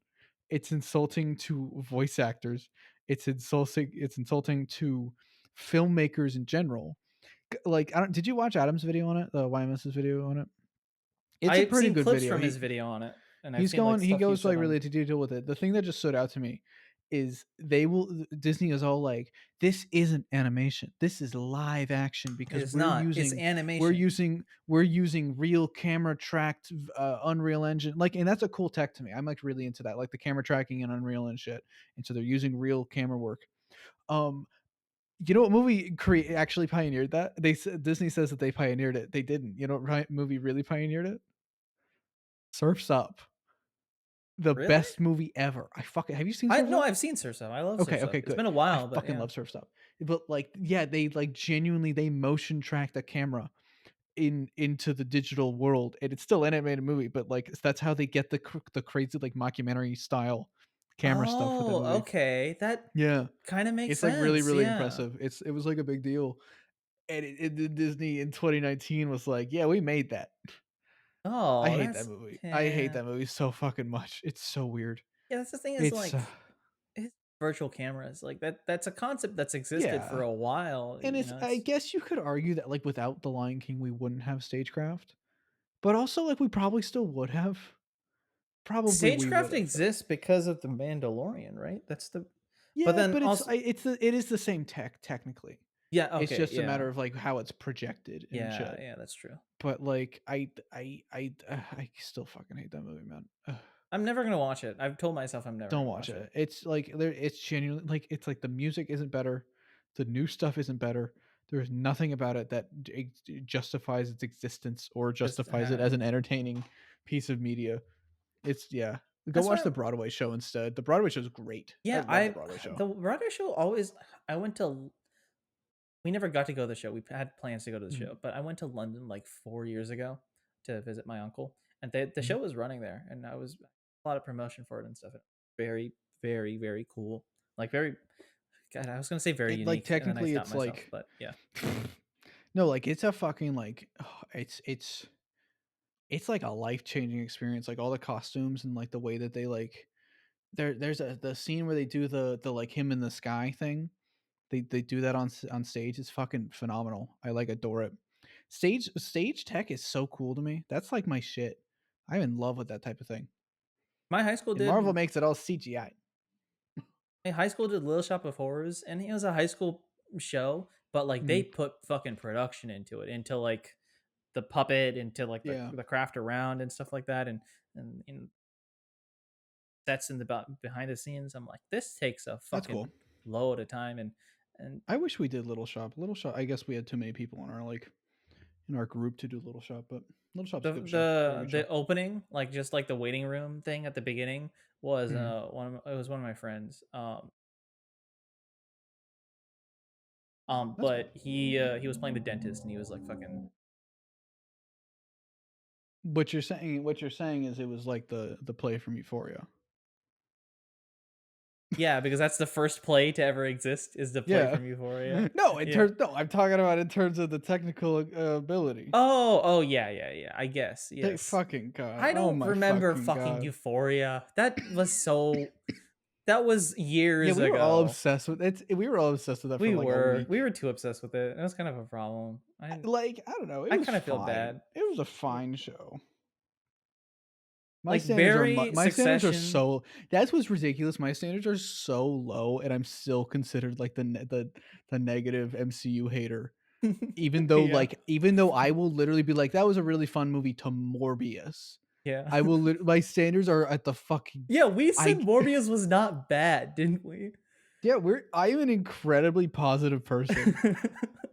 It's insulting to voice actors. It's insulting to filmmakers in general. Like I don't did you watch Adam's video on it? The YMS's video on it? It's a I've pretty seen good clips video. from his video on it, and I've He's seen like going he stuff he goes said like on. really to detail with it. The thing that just stood out to me is Disney is all like, this isn't animation, this is live action because It's not. It's animation. we're using real camera tracked Unreal Engine, like, and that's a cool tech to me. I'm like really into that, like the camera tracking and Unreal and shit, and so they're using real camera work. um you know what movie actually pioneered that? Disney says that they pioneered it. They didn't. You know what movie really pioneered it? Surfs Up. The Really? best movie ever. I fucking have you seen I Surf's no, Up? I've seen Surf's Up. I love Okay, Surf's Up. okay, It's good. been a I while, but fucking yeah. love Surf's Up. But like, yeah, they like genuinely they motion track the camera into the digital world, and it's still an animated movie, but like that's how they get the crazy like mockumentary style camera stuff with that Oh, movie. okay. That Yeah, kind of makes it's like really sense. really Yeah. impressive. It was like a big deal, and Disney in 2019 was like, yeah, we made that. I Oh, hate that that's movie. I hate yeah. that movie so fucking much. It's so weird. Yeah, that's the thing is It's like it's virtual cameras. Like that's a concept that's existed for yeah. a while, And you it's know. I It's guess you could argue that like without The Lion King we wouldn't have Stagecraft, but also like we probably still would have. Probably we would Stagecraft have though. exists because of the Mandalorian, right? That's the but Yeah, then but also it is the same tech technically. yeah, It's okay, just a matter yeah. of like how it's projected and Yeah, shit. yeah, that's true. But like I still fucking hate that movie, man. Ugh. I'm never gonna watch it. I've told myself I'm never Don't gonna watch watch it. it. It's like it's genuinely like it's like the music isn't better, the new stuff isn't better. There's nothing about it that justifies its existence or Just justifies it as an entertaining piece of media. It's yeah. Go that's watch why the Broadway show instead. The Broadway show is great. I yeah, love the I Broadway show. the Broadway show always I went to we never got to go to the show. We had plans to go to the Mhm, show, but I went to London like 4 years ago to visit my uncle, and the mhm. show was running there, and I was a lot of promotion for it and stuff. Very, very, very cool. Like very, God, I was gonna say very It like unique, and then I technically stopped it's myself. like But yeah, no, like it's a fucking like it's like a life-changing experience. Like all the costumes and like the way that they like there's the scene where they do the like him in the sky thing. They do that on stage. It's fucking phenomenal. I like adore it. Stage tech is so cool to me. That's like my shit. I'm in love with that type of thing. my high school And did Marvel makes it all CGI. my high school did Little Shop of Horrors, and it was a high school show, but like they Mhm. put fucking production into it, into like the puppet, into like Yeah, the craft around and stuff like that, and sets in the behind the scenes. I'm like, this takes a that's cool. fucking load of time, and I wish we did Little Shop. Little Shop. I guess we had too many people in our like in our group to do Little Shop, but Little Shop's a the good show. Very good show. the opening, like just like the waiting room thing at the beginning, was Mhm. it was one of my friends. That's cool. But he was playing the dentist, and he was like fucking What you're saying is it was like the play from Euphoria. yeah, because that's the first play to ever exist, is the play Yeah. from Euphoria. No, in Yeah. terms no, I'm talking about in terms of the technical ability. Oh yeah, yeah, yeah. I guess Thank yes. fucking god. I Oh don't my remember fucking fucking god. Euphoria. That was Yeah, years we were all ago. obsessed with it. We were all obsessed with that for like a We week. were too obsessed with it. It was kind of a problem. Like, I don't know, it I was kind of feel fine. bad. It was a fine show. Like Barry, My standards are Succession. so that's what's ridiculous. My standards are so low, and I'm still considered like the negative MCU hater. Yeah. Even though I will literally be like, that was a really fun movie to Morbius. Yeah. My standards are at the fucking Yeah, we I said Morbius was not bad, didn't we? yeah, I'm an incredibly positive person.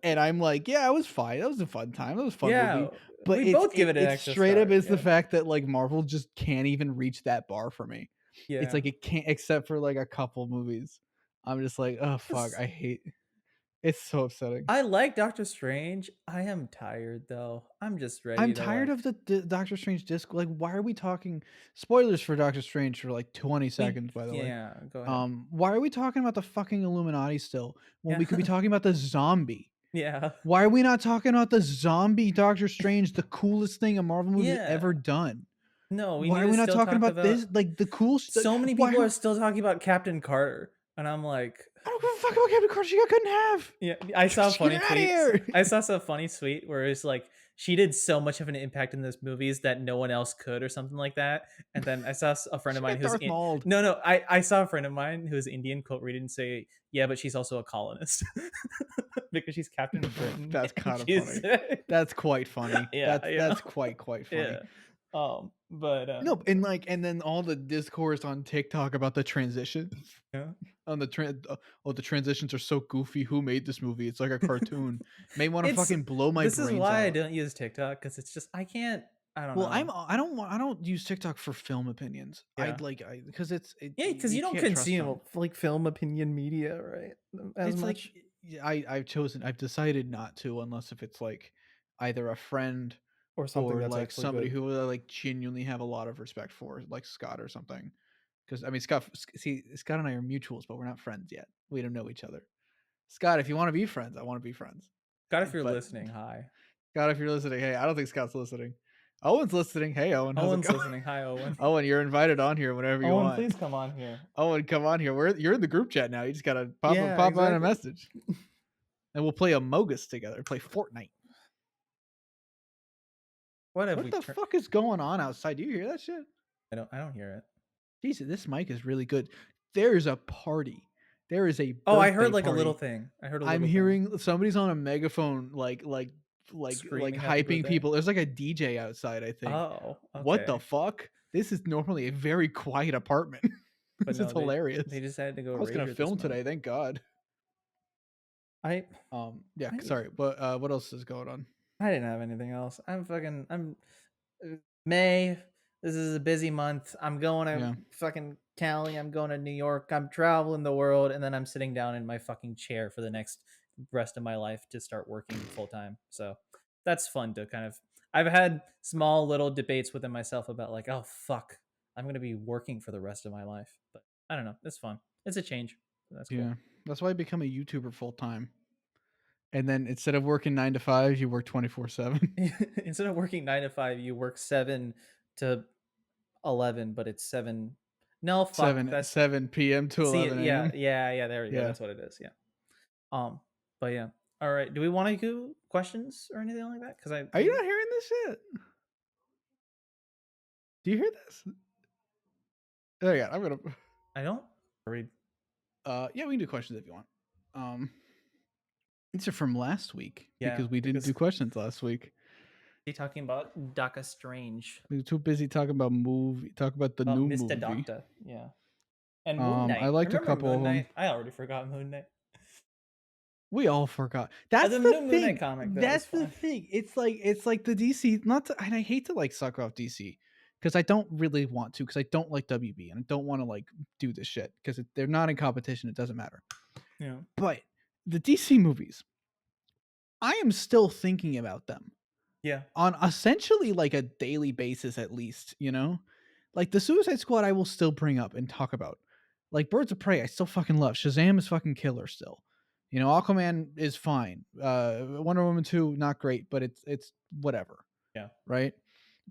And I'm like, yeah, it was fine. That was a fun time. That was a fun Yeah, movie. But we both give it an it's extra straight up star. is the Yeah. fact that like Marvel just can't even reach that bar for me. It's Yeah. like it can't except for like a couple movies. I'm just like, oh fuck, 'Cause I hate it's so upsetting. I like Doctor Strange. I am tired though. I'm just I'm ready to tired like of the Doctor Strange disc. Like, why are we talking spoilers for Doctor Strange for like 20 we seconds, by the way? yeah, go ahead. Why are we talking about the fucking Illuminati still when Yeah. we could be talking about the zombie? Yeah. Why are we not talking about the zombie Doctor Strange, the coolest thing a Marvel movie's Yeah. ever done? No, we Why need are to we not still talking talk about this? about Like the cool stuff. so many Why people are are still talking about Captain Carter, and I'm like, I don't give a fuck about Captain Carter. She got cut in half. yeah, I saw a Get funny out of tweet. here. I saw some funny tweet where it's like she did so much of an impact in those movies that no one else could, or something like that. And then I saw a friend of She mine got who's Darth Mauled. no, I saw a friend of mine who's Indian quote read it and say, yeah, but she's also a colonist because she's Captain Britain. That's And kind of she's funny. That's quite funny. yeah, yeah, That's quite funny. yeah. But No, and like, and then all the discourse on TikTok about the transitions yeah. on oh, the transitions are so goofy. Who made this movie? It's like a cartoon. May want to It's fucking blow my this is brains why I out. don't use TikTok, because it's just I can't. I don't Well, know. I don't use TikTok for film opinions. Yeah. Because Yeah, because you you don't can't trust consume them. like film opinion media, right? As It's like much I've decided not to unless if it's like either a friend or something or that's like actually somebody good. who I like genuinely have a lot of respect for, like Scott or something. Because I mean, Scott and I are mutuals, but we're not friends yet. We don't know each other. Scott, if you want to be friends, I want to be friends. God, if you're But listening, hi. Scott, if you're listening, hey, I don't think Scott's listening. Owen's listening. Hey, Owen, how's it Owen's going? listening. Hi, Owen. Owen, you're invited on here whenever you Owen, want. please come on here. Owen, come on here. You're in the group chat now. You just gotta Yeah, pop on a exactly. message, and we'll play Amogus together. Play Fortnite. What have What we the turned? fuck is going on outside? Do you hear that shit? I don't hear it. Jesus, this mic is really good. There is a party. There is a Oh, I birthday heard like a little party. thing. I heard a I'm little thing. hearing somebody's on a megaphone, like Screaming happy hyping birthday. people. There's like a DJ outside, I think. Oh, What the okay. fuck? This is normally a very quiet apartment. But This is no, hilarious. they decided to go I was gonna rager this film month. today, thank God. I Yeah, I sorry. What else is going on? I didn't have anything else. I'm May. This is a busy month. I'm going to Yeah. fucking Cali. I'm going to New York. I'm traveling the world, and then I'm sitting down in my fucking chair for the next rest of my life to start working full time. So that's fun to kind of. I've had small little debates within myself about like, oh fuck, I'm gonna be working for the rest of my life. But I don't know. It's fun. It's a change. That's cool. Yeah. That's why I become a YouTuber full time. And then instead of working 9 to 5, you work 24/7. Instead of working 9 to 5, you work 7 to 11, but it's 7. No, fuck. 7 That's 7 p.m. to see. 11 Yeah, a.m. yeah, yeah. There we go. Yeah. That's what it is. Yeah. But yeah. All right. Do we want to do questions or anything like that? Because Are you not hearing this shit? Do you hear this? Oh yeah, I'm gonna. I don't read. Yeah, we can do questions if you want. These are from last week Yeah, because we didn't do questions last week. He talking about Doctor Strange. We were too busy talking about the new Mr. movie. Doctor. Yeah. And Moon Knight. I liked a Remember couple Moon of them. Knight? I already forgot Moon Knight. We all forgot. That's The the new Moon thing. Knight comic, though, That's is the fun. thing. It's like the DC. Not to, and I hate to like suck off DC because I don't really want to because I don't like WB and I don't want to like do this shit because they're not in competition. It doesn't matter. Yeah. But the DC movies, I am still thinking about them. Yeah. On essentially like a daily basis, at least, like the Suicide Squad, I will still bring up and talk about. Like Birds of Prey, I still fucking love. Shazam is fucking killer still. Aquaman is fine. Wonder Woman 2, not great, but it's whatever. Yeah. Right.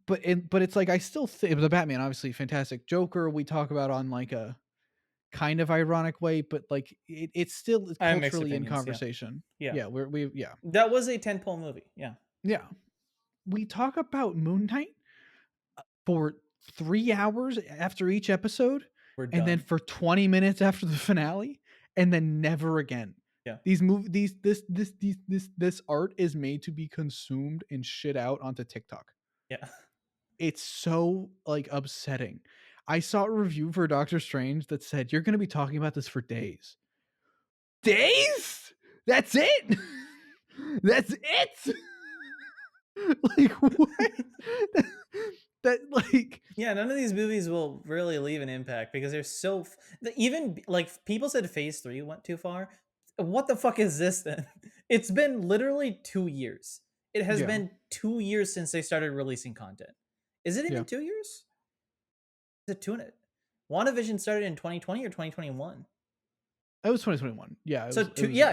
But it's like I still think the Batman, obviously fantastic. Joker, we talk about on like a kind of ironic way, but like it's still culturally in conversation. Yeah. Yeah. That was a 10-pole movie. Yeah. Yeah. We talk about Moon Knight for 3 hours after each episode, and then for 20 minutes after the finale, and then never again. Yeah. This art is made to be consumed and shit out onto TikTok. Yeah. It's so like upsetting. I saw a review for Doctor Strange that said you're going to be talking about this for days. Days? That's it? That's it? Like what? that like yeah, none of these movies will really leave an impact because they're so even like people said Phase 3 went too far. What the fuck is this then? It's been literally 2 years. It has been 2 years since they started releasing content. Is it even 2 years? Is it 2 in it? WandaVision started in 2020 or 2021? It was 2021. Yeah.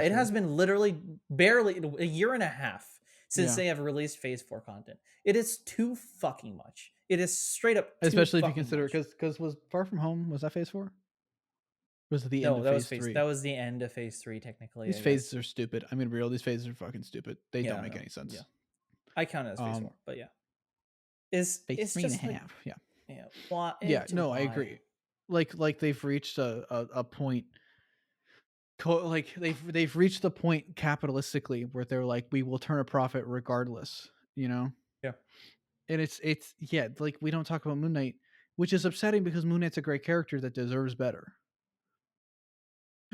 It has been literally barely a year and a half since they have released Phase 4 content. It is too fucking much. It is straight up especially if you consider because was Far From Home, was that Phase 4? Was it the end of Phase 3? That was the end of Phase 3 technically. These phases are stupid. I'm gonna be real, these phases are fucking stupid. They don't make any sense. Yeah. I count it as Phase 4, but yeah. Phase 3.5. Yeah. No, I agree. Like they've reached a point like they've reached the point capitalistically where they're like, we will turn a profit regardless, Yeah. And it's like we don't talk about Moon Knight, which is upsetting because Moon Knight's a great character that deserves better.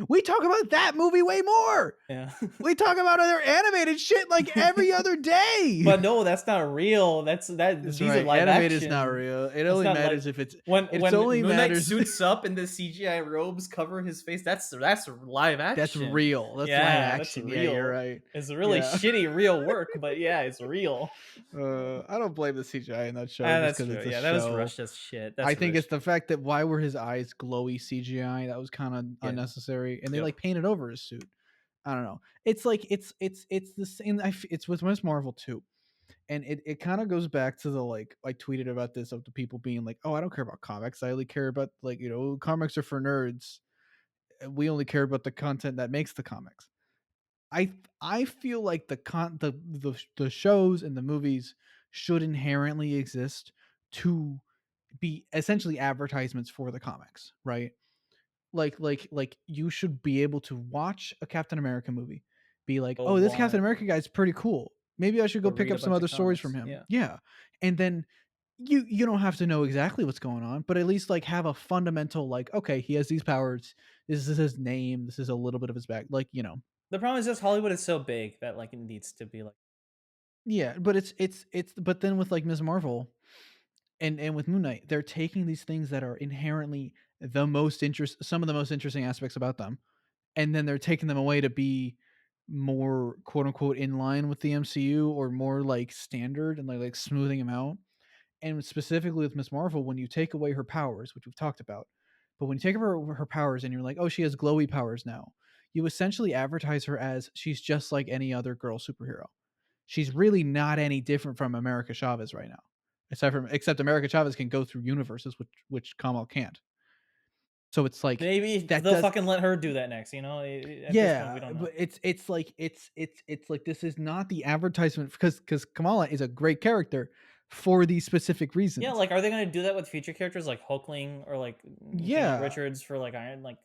We talk about that movie way more. Yeah. We talk about other animated shit like every other day. But no, that's not real. These are live animated action. is not real. It only matters if it's when only Moon Knight matters suits up and the CGI robes cover his face. That's live action. That's real. That's live action. That's real. Yeah, you're right. It's really shitty real work, but yeah, it's real. I don't blame the CGI in that show. That's true. Yeah, that was rushed as shit. I think it's the fact that why were his eyes glowy CGI? That was kind of unnecessary, and they like painted over his suit. I don't know. It's like it's the same. It's with Miss Marvel too, and it kind of goes back to the like I tweeted about this of the people being like, oh, I don't care about comics. I only care about like comics are for nerds. We only care about the content that makes the comics. I feel like the shows and the movies should inherently exist to be essentially advertisements for the comics, right? Like you should be able to watch a Captain America movie, be like, oh, this Captain America guy's pretty cool. Maybe I should go pick up some other stories from him. Yeah. And then you don't have to know exactly what's going on, but at least like have a fundamental like, okay, he has these powers. This is his name. This is a little bit of his back. Like, The problem is just Hollywood is so big that like it needs to be like. Yeah, but it's but then with like Ms. Marvel and with Moon Knight, they're taking these things that are inherently some of the most interesting aspects about them, and then they're taking them away to be more quote unquote in line with the MCU or more like standard and like smoothing them out. And specifically with Miss Marvel, when you take away her powers, which we've talked about, but when you take her powers and you're like, oh, she has glowy powers now, you essentially advertise her as she's just like any other girl superhero. She's really not any different from America Chavez right now, except America Chavez can go through universes, which Kamal can't. So it's like Maybe that they'll does fucking let her do that next. At this point, we yeah, don't know. but it's like it's like this is not the advertisement because Kamala is a great character for these specific Yeah, reasons. like, are they gonna do that with future characters like Hulkling or like Yeah, Richards for like Iron, like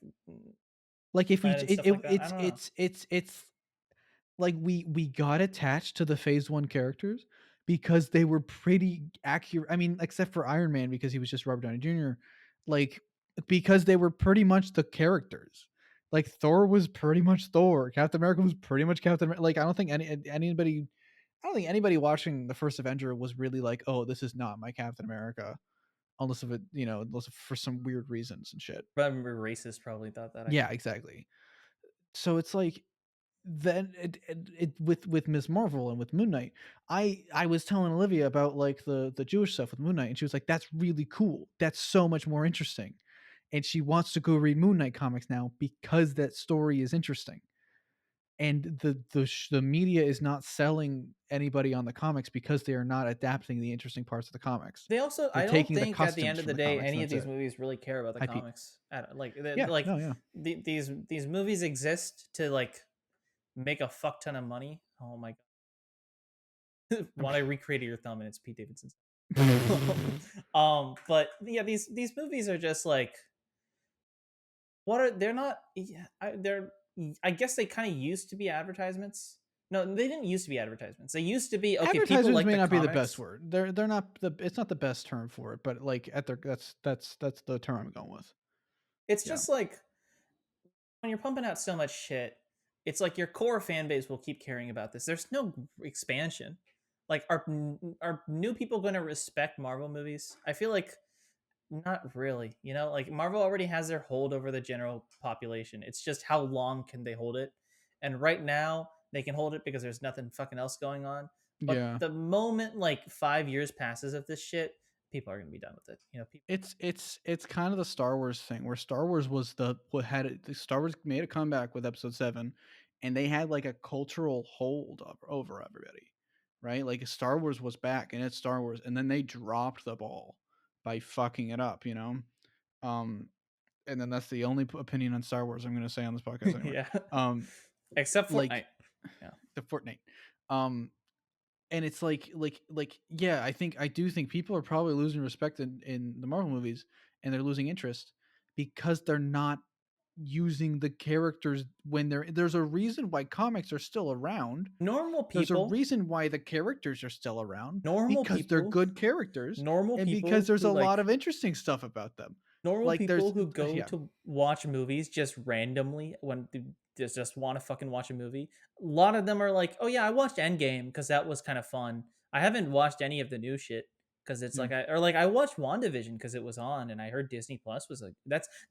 like if we and stuff like that? I don't know. it's like we got attached to the Phase 1 characters because they were pretty accurate. I mean, except for Iron Man because he was just Robert Downey Jr. Like because they were pretty much the characters. Like Thor was pretty much Thor. Captain America was pretty much Captain America. Like I don't think anybody watching the first Avenger was really like, "Oh, this is not my Captain America." Unless of it, unless for some weird reasons and shit. But I remember racist probably thought that Yeah, actually. exactly. So it's like then with Ms. Marvel and with Moon Knight, I was telling Olivia about like the Jewish stuff with Moon Knight, and she was like, "That's really cool. That's so much more interesting." And she wants to go read Moon Knight comics now because that story is interesting. And the media is not selling anybody on the comics because they are not adapting the interesting parts of the comics. They also, They're I don't taking the think at the customs end of from the the day comics, and any of that's these it. movies really care about the IP. comics. Like, Yeah, like no, yeah. these movies exist to like make a fuck ton of money. Oh my god! When I recreated your thumb and it's Pete Davidson's. But yeah, these movies are just like, what are they're not? Yeah, they're. I guess they kind of used to be advertisements. No, they didn't used to be advertisements. They used to be, okay, people Advertisements like may the not be the best comics. word. They're not the it's not the best term for it, but like at their that's the term I'm going with. It's Yeah. just like when you're pumping out so much shit, it's like your core fan base will keep caring about this. There's no expansion. Like, are new people going to respect Marvel movies? I feel like not really. Like, Marvel already has their hold over the general population. It's just how long can they hold it? And right now they can hold it because there's nothing fucking else going on. But Yeah. the moment like 5 years passes of this shit, people are gonna be done with it. People. It's kind of the Star Wars thing where Star Wars was the what had it the Star Wars made a comeback with episode 7 and they had like a cultural hold over everybody. Right? Like Star Wars was back and it's Star Wars and then they dropped the ball by fucking it up, you know? Um and then that's the only opinion on Star Wars I'm going to say on this podcast anyway. Yeah. Um Except like Fortnite. Yeah. the Fortnite. Um and it's like yeah, I do think people are probably losing respect in the Marvel movies and they're losing interest because they're not using the characters when there's a reason why comics are still around. Normal There's a people, reason why the characters are still around normal because they're people, good characters normal and because people there's who a lot like of interesting stuff about them. normal Like people there's who go yeah. to watch movies just randomly when they just want to fucking watch a movie. A lot of them are like, "Oh yeah, I watched Endgame because that was kind of fun. I haven't watched any of the new shit because it's Yeah. like I watched WandaVision because it was on and I heard Disney Plus was like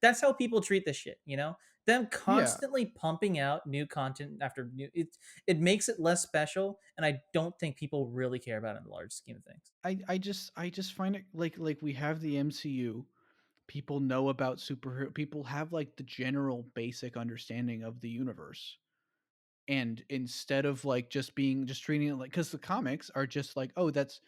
that's how people treat this shit, Them Yeah. constantly pumping out new content after new it makes it less special, and I don't think people really care about it in the large scheme of things. I just find it like we have the MCU. People know about superhero. People have like the general basic understanding of the universe. And instead of like just treating it like because the comics are just like, oh, that's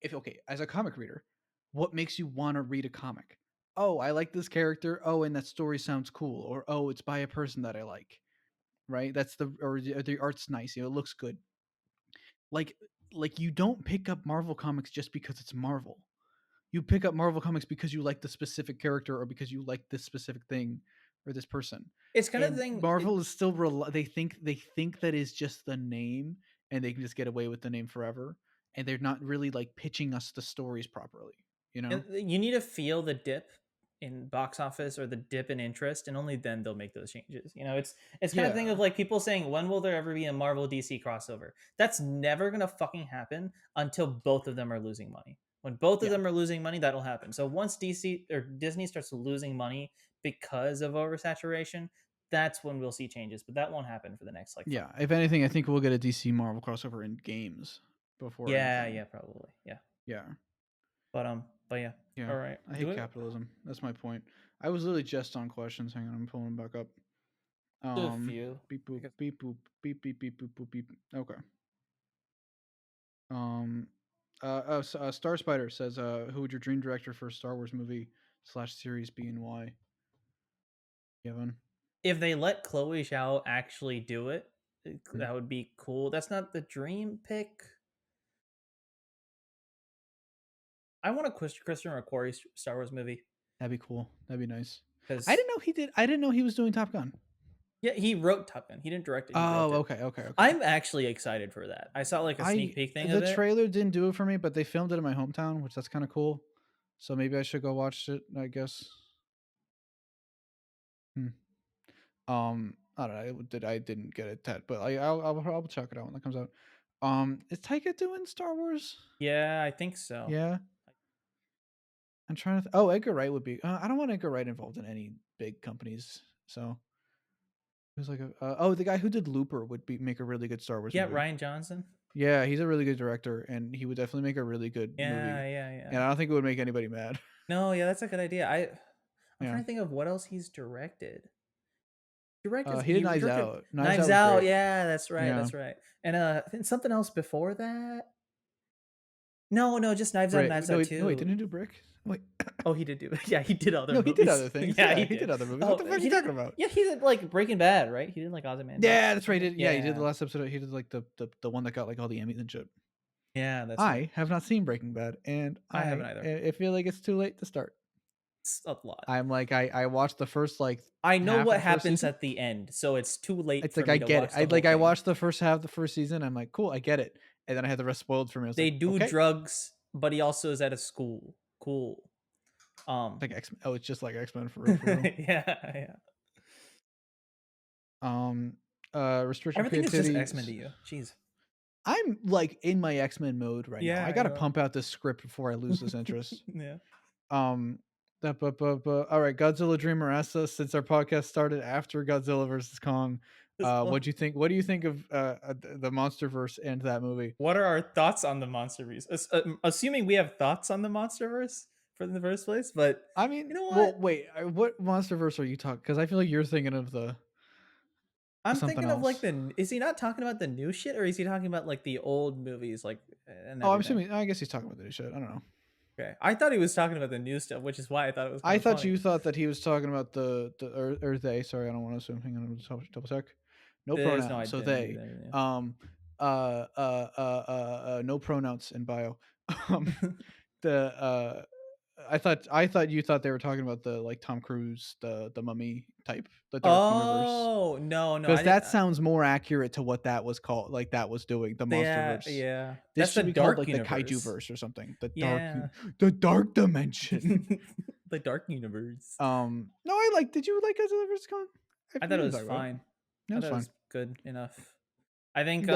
if okay, as a comic reader, what makes you want to read a comic? Oh, I like this character. Oh, and that story sounds cool. Or oh, it's by a person that I like. Right? That's the art's nice. It looks good. Like like you don't pick up Marvel comics just because it's Marvel. You pick up Marvel comics because you like the specific character or because you like this specific thing or this person. It's kind of the And thing. Marvel is still they think that is just the name and they can just get away with the name forever and they're not really like pitching us the stories properly, you know? And you need to feel the dip in box office or the dip in interest, and only then they'll make those changes. It's kind of thing of Yeah. like people saying, when will there ever be a Marvel DC crossover? That's never gonna fucking happen until both of them are losing money. When both of Yeah. them are losing money, that'll happen. So once DC or Disney starts losing money because of oversaturation, that's when we'll see changes, but that won't happen for the next like 5 Yeah, years. if anything, I think we'll get a DC Marvel crossover in games before Yeah, anything. yeah, probably. Yeah. Yeah. But yeah. Yeah. All right. I hate capitalism. That's my point. I was literally just on questions. Hang on, I'm pulling them back up. A few. Beep boop, Because beep boop, beep beep beep boop boop beep. Okay. Um, Star Spider says, "Who would your dream director for a Star Wars movie / series be and why?" Kevin. if they let Chloe Zhao actually do it, Hmm. that would be cool. That's not the dream pick. I want a Christopher McQuarrie Star Wars movie That'd be cool. That'd be nice. I because didn't know he did. I didn't know he was doing Top Gun. yeah, he wrote Top Gun. He didn't direct it. He wrote Oh, it. okay, okay, okay. I'm actually excited for that. I saw like a sneak peek thing The of it. trailer didn't do it for me, but they filmed it in my hometown, which that's kind of cool. So maybe I should go watch it. I guess. I don't know. I didn't get it, Ted, but I'll check it out when that comes out. Is Taika doing Star Wars? Yeah, I think so. Yeah. I'm trying to. Oh, Edgar Wright would be. I don't want Edgar Wright involved in any big companies. So it was like the guy who did Looper would make a really good Star Wars Yeah, movie. Ryan Johnson. Yeah, he's a really good director, and he would definitely make a really good movie. Yeah. And I don't think it would make anybody mad. No, yeah, that's a good idea. I'm Yeah. trying to think of what else he's directed. He did Knives directed Out. Knives was Out. great. Yeah, that's right. Yeah. That's right. And I think something else before that. No, just Knives Out. Brick. Knives No, Out wait, too. no, wait, didn't he do Brick? Wait. Oh, he did do. Yeah, he did other. No, movies. he did other things. Yeah, he did other movies. Oh, What the fuck are you talking about? Yeah, he did like Breaking Bad, right? He did like Ozymandias. Yeah, that's right. He did the last episode. He did like the one that got like all the Emmys and shit. Yeah, that's. I have not seen Breaking Bad, and I haven't either. I feel like it's too late to start. It's a lot. I'm like I watched the first like. I know half what of the first happens season. at the end, so it's too late. It's for like me I to get watch it. the whole I thing. watched the first half of the first season. I'm like, cool, I get it, and then I had the rest spoiled for me. I was They like, do okay. drugs, but he also is at a school. Cool. Like X-Men. Oh, it's just like X-Men for real. Yeah. Restriction Everything is creativity. just X-Men to you. Jeez. I'm like in my X-Men mode right now. I gotta know. pump out this script before I lose this interest. Yeah. All right, Godzilla Dreamer asks us, since our podcast started after Godzilla versus Kong, what do you think? What do you think of the MonsterVerse and that movie? What are our thoughts on the MonsterVerse? Assuming we have thoughts on the MonsterVerse for in the first place, but I mean, you know what? well, wait, what MonsterVerse are you talking? Because I feel like you're thinking of the. I'm something thinking of like else. is he not talking about the new shit, or is he talking about like the old movies, like? And Oh, I'm everything? assuming. I guess he's talking about the new shit. I don't know. Okay, I thought he was talking about the new stuff, which is why I thought it was. I thought funny. you thought that he was talking about or they. Sorry, I don't want to assume. Hang on, double check. No pronouns. No, So they. No pronouns in bio. The I thought you thought they were talking about the like Tom Cruise, the Mummy type, the Dark Universe. Oh no, because that sounds more accurate to what that was called. Like that was doing the MonsterVerse. Yeah, this should be called like universe. the Kaiju verse or something. The dark dimension. The dark universe. No, did you like Godzilla vs Kong? I thought it was fine. No, it's fine. It was good enough. I think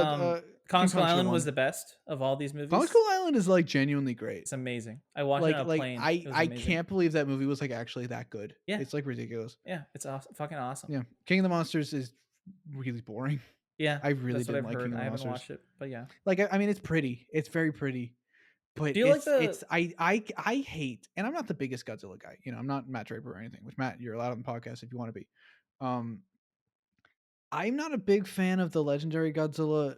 Kong Skull Island was the best of all these movies. Kong Skull Island is like genuinely great. It's amazing. I watched it on a plane. I can't believe that movie was like actually that good. Yeah, it's like ridiculous. Yeah, it's fucking awesome. Yeah, King of the Monsters is really boring. Yeah, I really didn't like King of the Monsters. I haven't watched it, but yeah. Like I mean, it's pretty. It's very pretty. But do you like the? It's I hate, and I'm not the biggest Godzilla guy. You know, I'm not Matt Draper or anything. Which Matt, you're allowed on the podcast if you want to be. I'm not a big fan of the legendary Godzilla,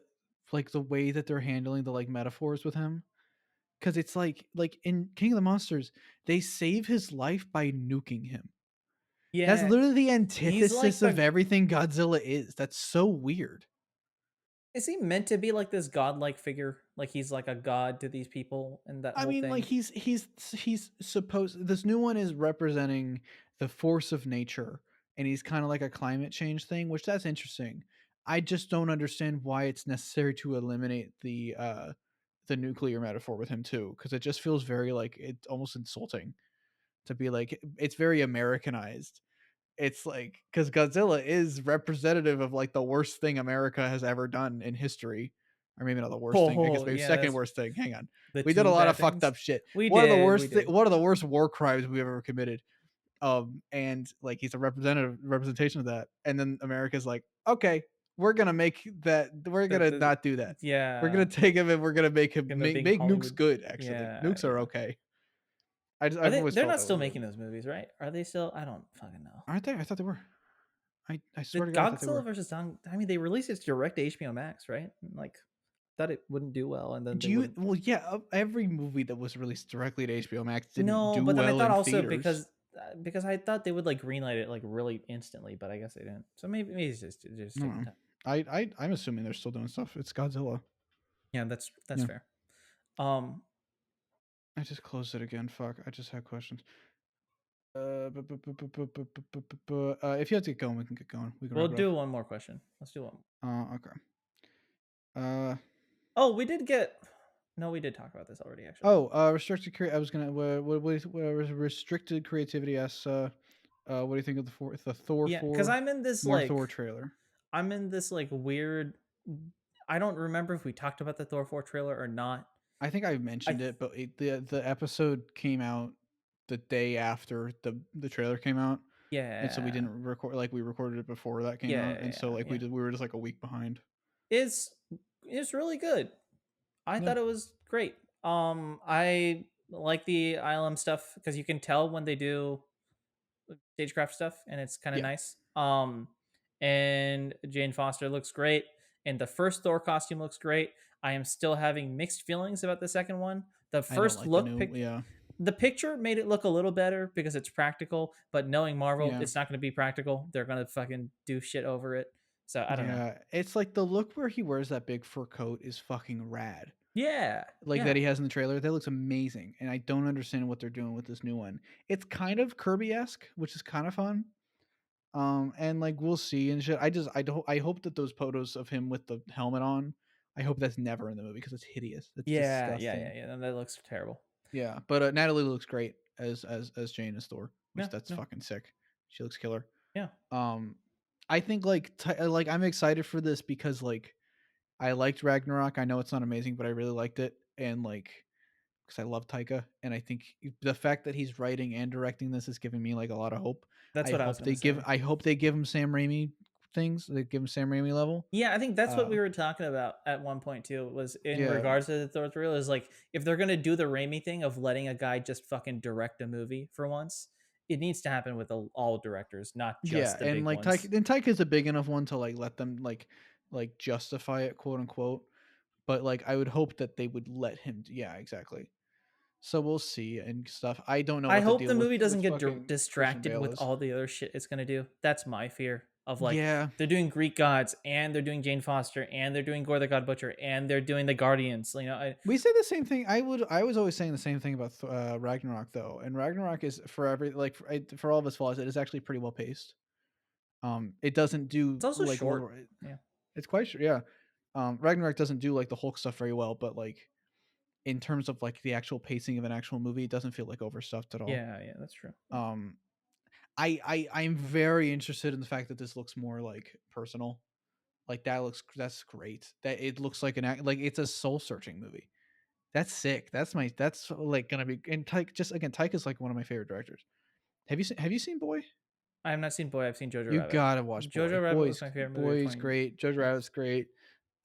like the way that they're handling the like metaphors with him, because it's like in King of the Monsters, they save his life by nuking him. Yeah, that's literally the antithesis of everything Godzilla is. That's so weird. Is he meant to be like this godlike figure? Like he's like a god to these people and that. I mean, thing? like he's supposed. This new one is representing the force of nature, and he's kind of like a climate change thing, which that's interesting. I just don't understand why it's necessary to eliminate the nuclear metaphor with him too, because it just feels very like it's almost insulting to be like it's very Americanized. It's like because Godzilla is representative of like the worst thing America has ever done in history, or maybe not the worst thing. I guess maybe second worst thing. Hang on, we did a lot of fucked up shit. What are the worst war crimes we've ever committed? and like he's a representation of that, and then America's like, okay, we're gonna make that, we're gonna The not do that, we're yeah, gonna take him and we're gonna make him him make, being make nukes Hollywood. good. Actually, Yeah, nukes are yeah. okay. Are I've they? always They're felt not that was still good. making those movies, right? Are they still? I don't fucking know. Aren't they? I thought they were. I The swear to God, I thought they Godzilla were. versus Dong. I mean, they released it direct to HBO Max, right? Like, thought it wouldn't do well, and then Do they you? would. Well, yeah. Every movie that was released directly to HBO Max didn't No, do but then I well thought in also theaters. because I thought they would like greenlight it like really instantly, but I guess they didn't. So maybe it's just taking No, time. I'm assuming they're still doing stuff. It's Godzilla. Yeah, that's Yeah. fair. Um, I just closed it again. Fuck. I just had questions. If you have to get going, we can get going. We can we'll wrap it up. do one more question. Let's do one. Okay. Uh Oh, we did get. No, we did talk about this already. Actually, restricted I was gonna what was restricted creativity asks what do you think of the Thor yeah, because 4 more Thor like trailer? I'm in this like weird. I don't remember if we talked about the Thor 4 trailer or not. I think I I mentioned it, but the episode came out the day after the trailer came out, and so we yeah, didn't record, like we recorded it before that came yeah, out, and so yeah, like yeah. we were just like a week behind. It's it's really good. I Yeah, thought it was great. I like the ILM stuff because you can tell when they do stagecraft stuff, and it's kind of yeah. nice. And Jane Foster looks great, and the first Thor costume looks great. I am still having mixed feelings about the second one. The I don't first like the look new. pic, Yeah, the picture made it look a little better because it's practical. But knowing Marvel, yeah, it's not going to be practical. They're going to fucking do shit over it. So I don't know. yeah. It's like the look where he wears that big fur coat is fucking rad. Yeah, Like yeah, that he has in the trailer, that looks amazing, and I don't understand what they're doing with this new one. It's kind of Kirby-esque, which is kind of fun. And like we'll see and shit. I hope that those photos of him with the helmet on, I hope that's never in the movie because it's hideous. It's yeah, yeah, disgusting. yeah, yeah. That looks terrible. Yeah, but Natalie looks great as Jane as Thor, which Yeah, that's no, fucking sick. She looks killer. yeah. Um, I think like I'm excited for this because like I liked Ragnarok. I know it's not amazing, but I really liked it, and like because I love Taika, and I think the fact that he's writing and directing this is giving me like a lot of hope. That's what I was gonna say. I hope they give him Sam Raimi things. They give him Sam Raimi level. Yeah, I think that's what Uh, we were talking about at one point too. Was in yeah, regards to the Thor reel is like if they're gonna do the Raimi thing of letting a guy just fucking direct a movie for once, it needs to happen with all directors, not yeah, just the and big like ones. Taika's a big enough one to like let them like justify it, quote unquote. But like I would hope that they would let him. Yeah, exactly. So we'll see and stuff. I don't know I what the hope the deal movie doesn't with get fucking Christian distracted Bale with is. all the other shit it's gonna do. That's my fear of like Yeah, they're doing Greek gods and they're doing Jane Foster and they're doing Gore the God Butcher and they're doing the Guardians. You know, we say the same thing. I was always saying the same thing about Ragnarok though, and Ragnarok is for every like for all of its flaws, it is actually pretty well paced. It doesn't do it's also like short. Yeah, it's quite sure, yeah. Ragnarok doesn't do like the Hulk stuff very well, but like in terms of like the actual pacing of an actual movie, it doesn't feel like overstuffed at all. yeah, yeah. That's true. Um, I'm very interested in the fact that this looks more like personal. Like that's great. That it looks like like it's a soul searching movie. That's sick. That's like gonna be, and Tyke, just again, Tyke is like one of my favorite directors. Have you seen Boy? I have not seen Boy. I've seen Jojo You Rabbit. gotta watch Boy. Jojo Rabbit was my favorite movie of Boy's 20. great. Jojo Yeah. Rabbit's great.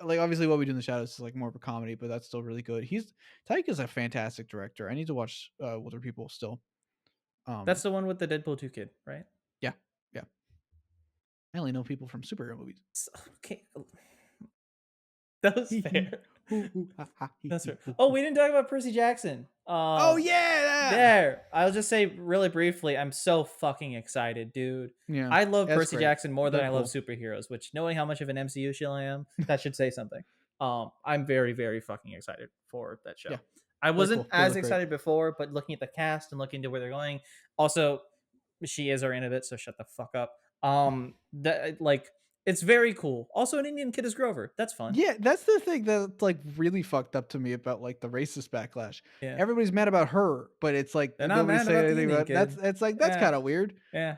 Like obviously, What We Do in the Shadows is like more of a comedy, but that's still really good. Tyke is a fantastic director. I need to watch Older People still. That's the one with the Deadpool 2 kid, right? Yeah, yeah. I only know people from superhero movies. Okay, that was Hee hee. fair. Hoo hoo ha ha hee That's hee fair. hoo Oh, hoo. we didn't talk about Percy Jackson. Oh yeah, There. I'll just say really briefly, I'm so fucking excited, dude. yeah. I love That's Percy great. Jackson more than I love Deadpool. superheroes, which knowing how much of an MCU shill I am, that should say something. I'm very, very fucking excited for that show. Yeah, I really wasn't cool. They as look great. excited before, but looking at the cast and looking to where they're going, also she is our Innovate, so shut the fuck up. That like it's very cool. Also, an Indian kid is Grover. That's fun. Yeah, that's the thing that's like really fucked up to me about like the racist backlash. Yeah, Everybody's mad about her, but it's like they're not nobody's mad saying about the anything Indian about that's kid. it's like that's Yeah, kind of weird. yeah.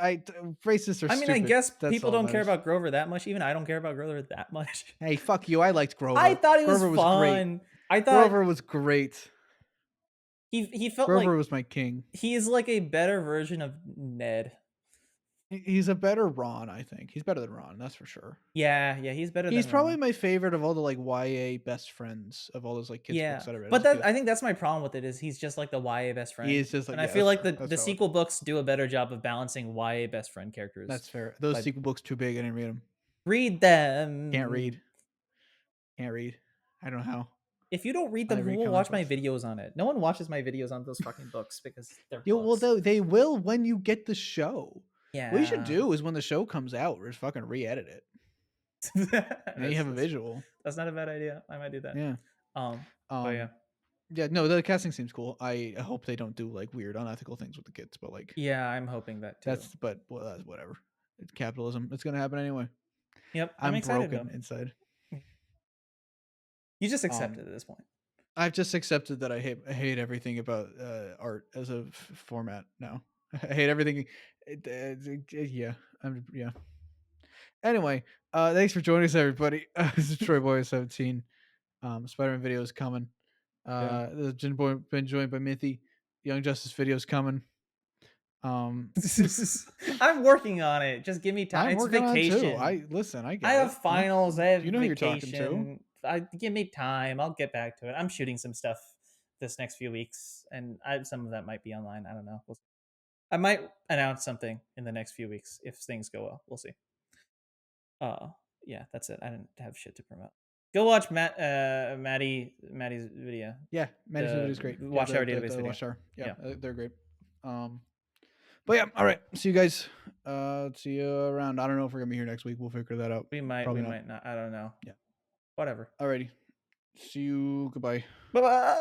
Racists are I mean, I stupid. guess That's people all that don't care matters. about Grover that much. Even I don't care about Grover that much. Hey, fuck you. I liked I Grover. thought he was Grover was great. fun. I thought Grover was great. He felt like Grover was my king. he is like a better version of Ned. He's a better Ron, I think. He's better than Ron, that's for sure. Yeah, he's better He's than probably Ron. my favorite of all the like YA best friends of all those like kids books Yeah, that I read but as a kid. I think that's my problem with it is he's just like the YA best He friend, is just like, and I yeah, feel that's like fair. the That's valid. sequel books do a better job of balancing YA best friend characters. That's fair. Those But sequel books too big. I didn't read them. read them. Can't read. Can't read. I don't know how. If you don't read I them, who read will comic watch my books. videos on it? No one watches my videos on those fucking books because they're Yo, well, books. they will when you get the show. What you should Yeah. do is when the show comes out, just fucking re-edit it. Now you have a visual. That's not a bad idea. I might do that. Yeah. But yeah. Yeah, no, the casting seems cool. I hope they don't do like weird, unethical things with the kids, but like, Yeah, I'm hoping that too. but well, that's whatever. It's capitalism. It's gonna happen anyway. Yep, I'm I'm excited broken though. inside. You just accept it at this point. I've just accepted that I hate everything about art as a format now. I hate everything. Yeah, yeah. Anyway, thanks for joining us, everybody. This is Troy Boy 17. Spider-Man video is coming. This has been joined by Mithi. Young Justice video is coming. I'm working on it. Just give me time. I'm It's working vacation. on it too. Listen, I get I it. have finals. I have You know who you're talking to. vacation. Give me time. I'll get back to it. I'm shooting some stuff this next few weeks, and some of that might be online. I don't know. I might announce something in the next few weeks if things go well. We'll see. Yeah, that's it. I didn't have shit to promote. Go watch Maddie's video. Yeah, Maddie's video is great. Watchtower database video. Watchtower. Yeah, they're great. But yeah, all right. See you guys. See you around. I don't know if we're gonna be here next week. We'll figure that out. We might. Probably might not. I don't know. Yeah. Whatever. Alrighty. See you. Goodbye. Bye bye.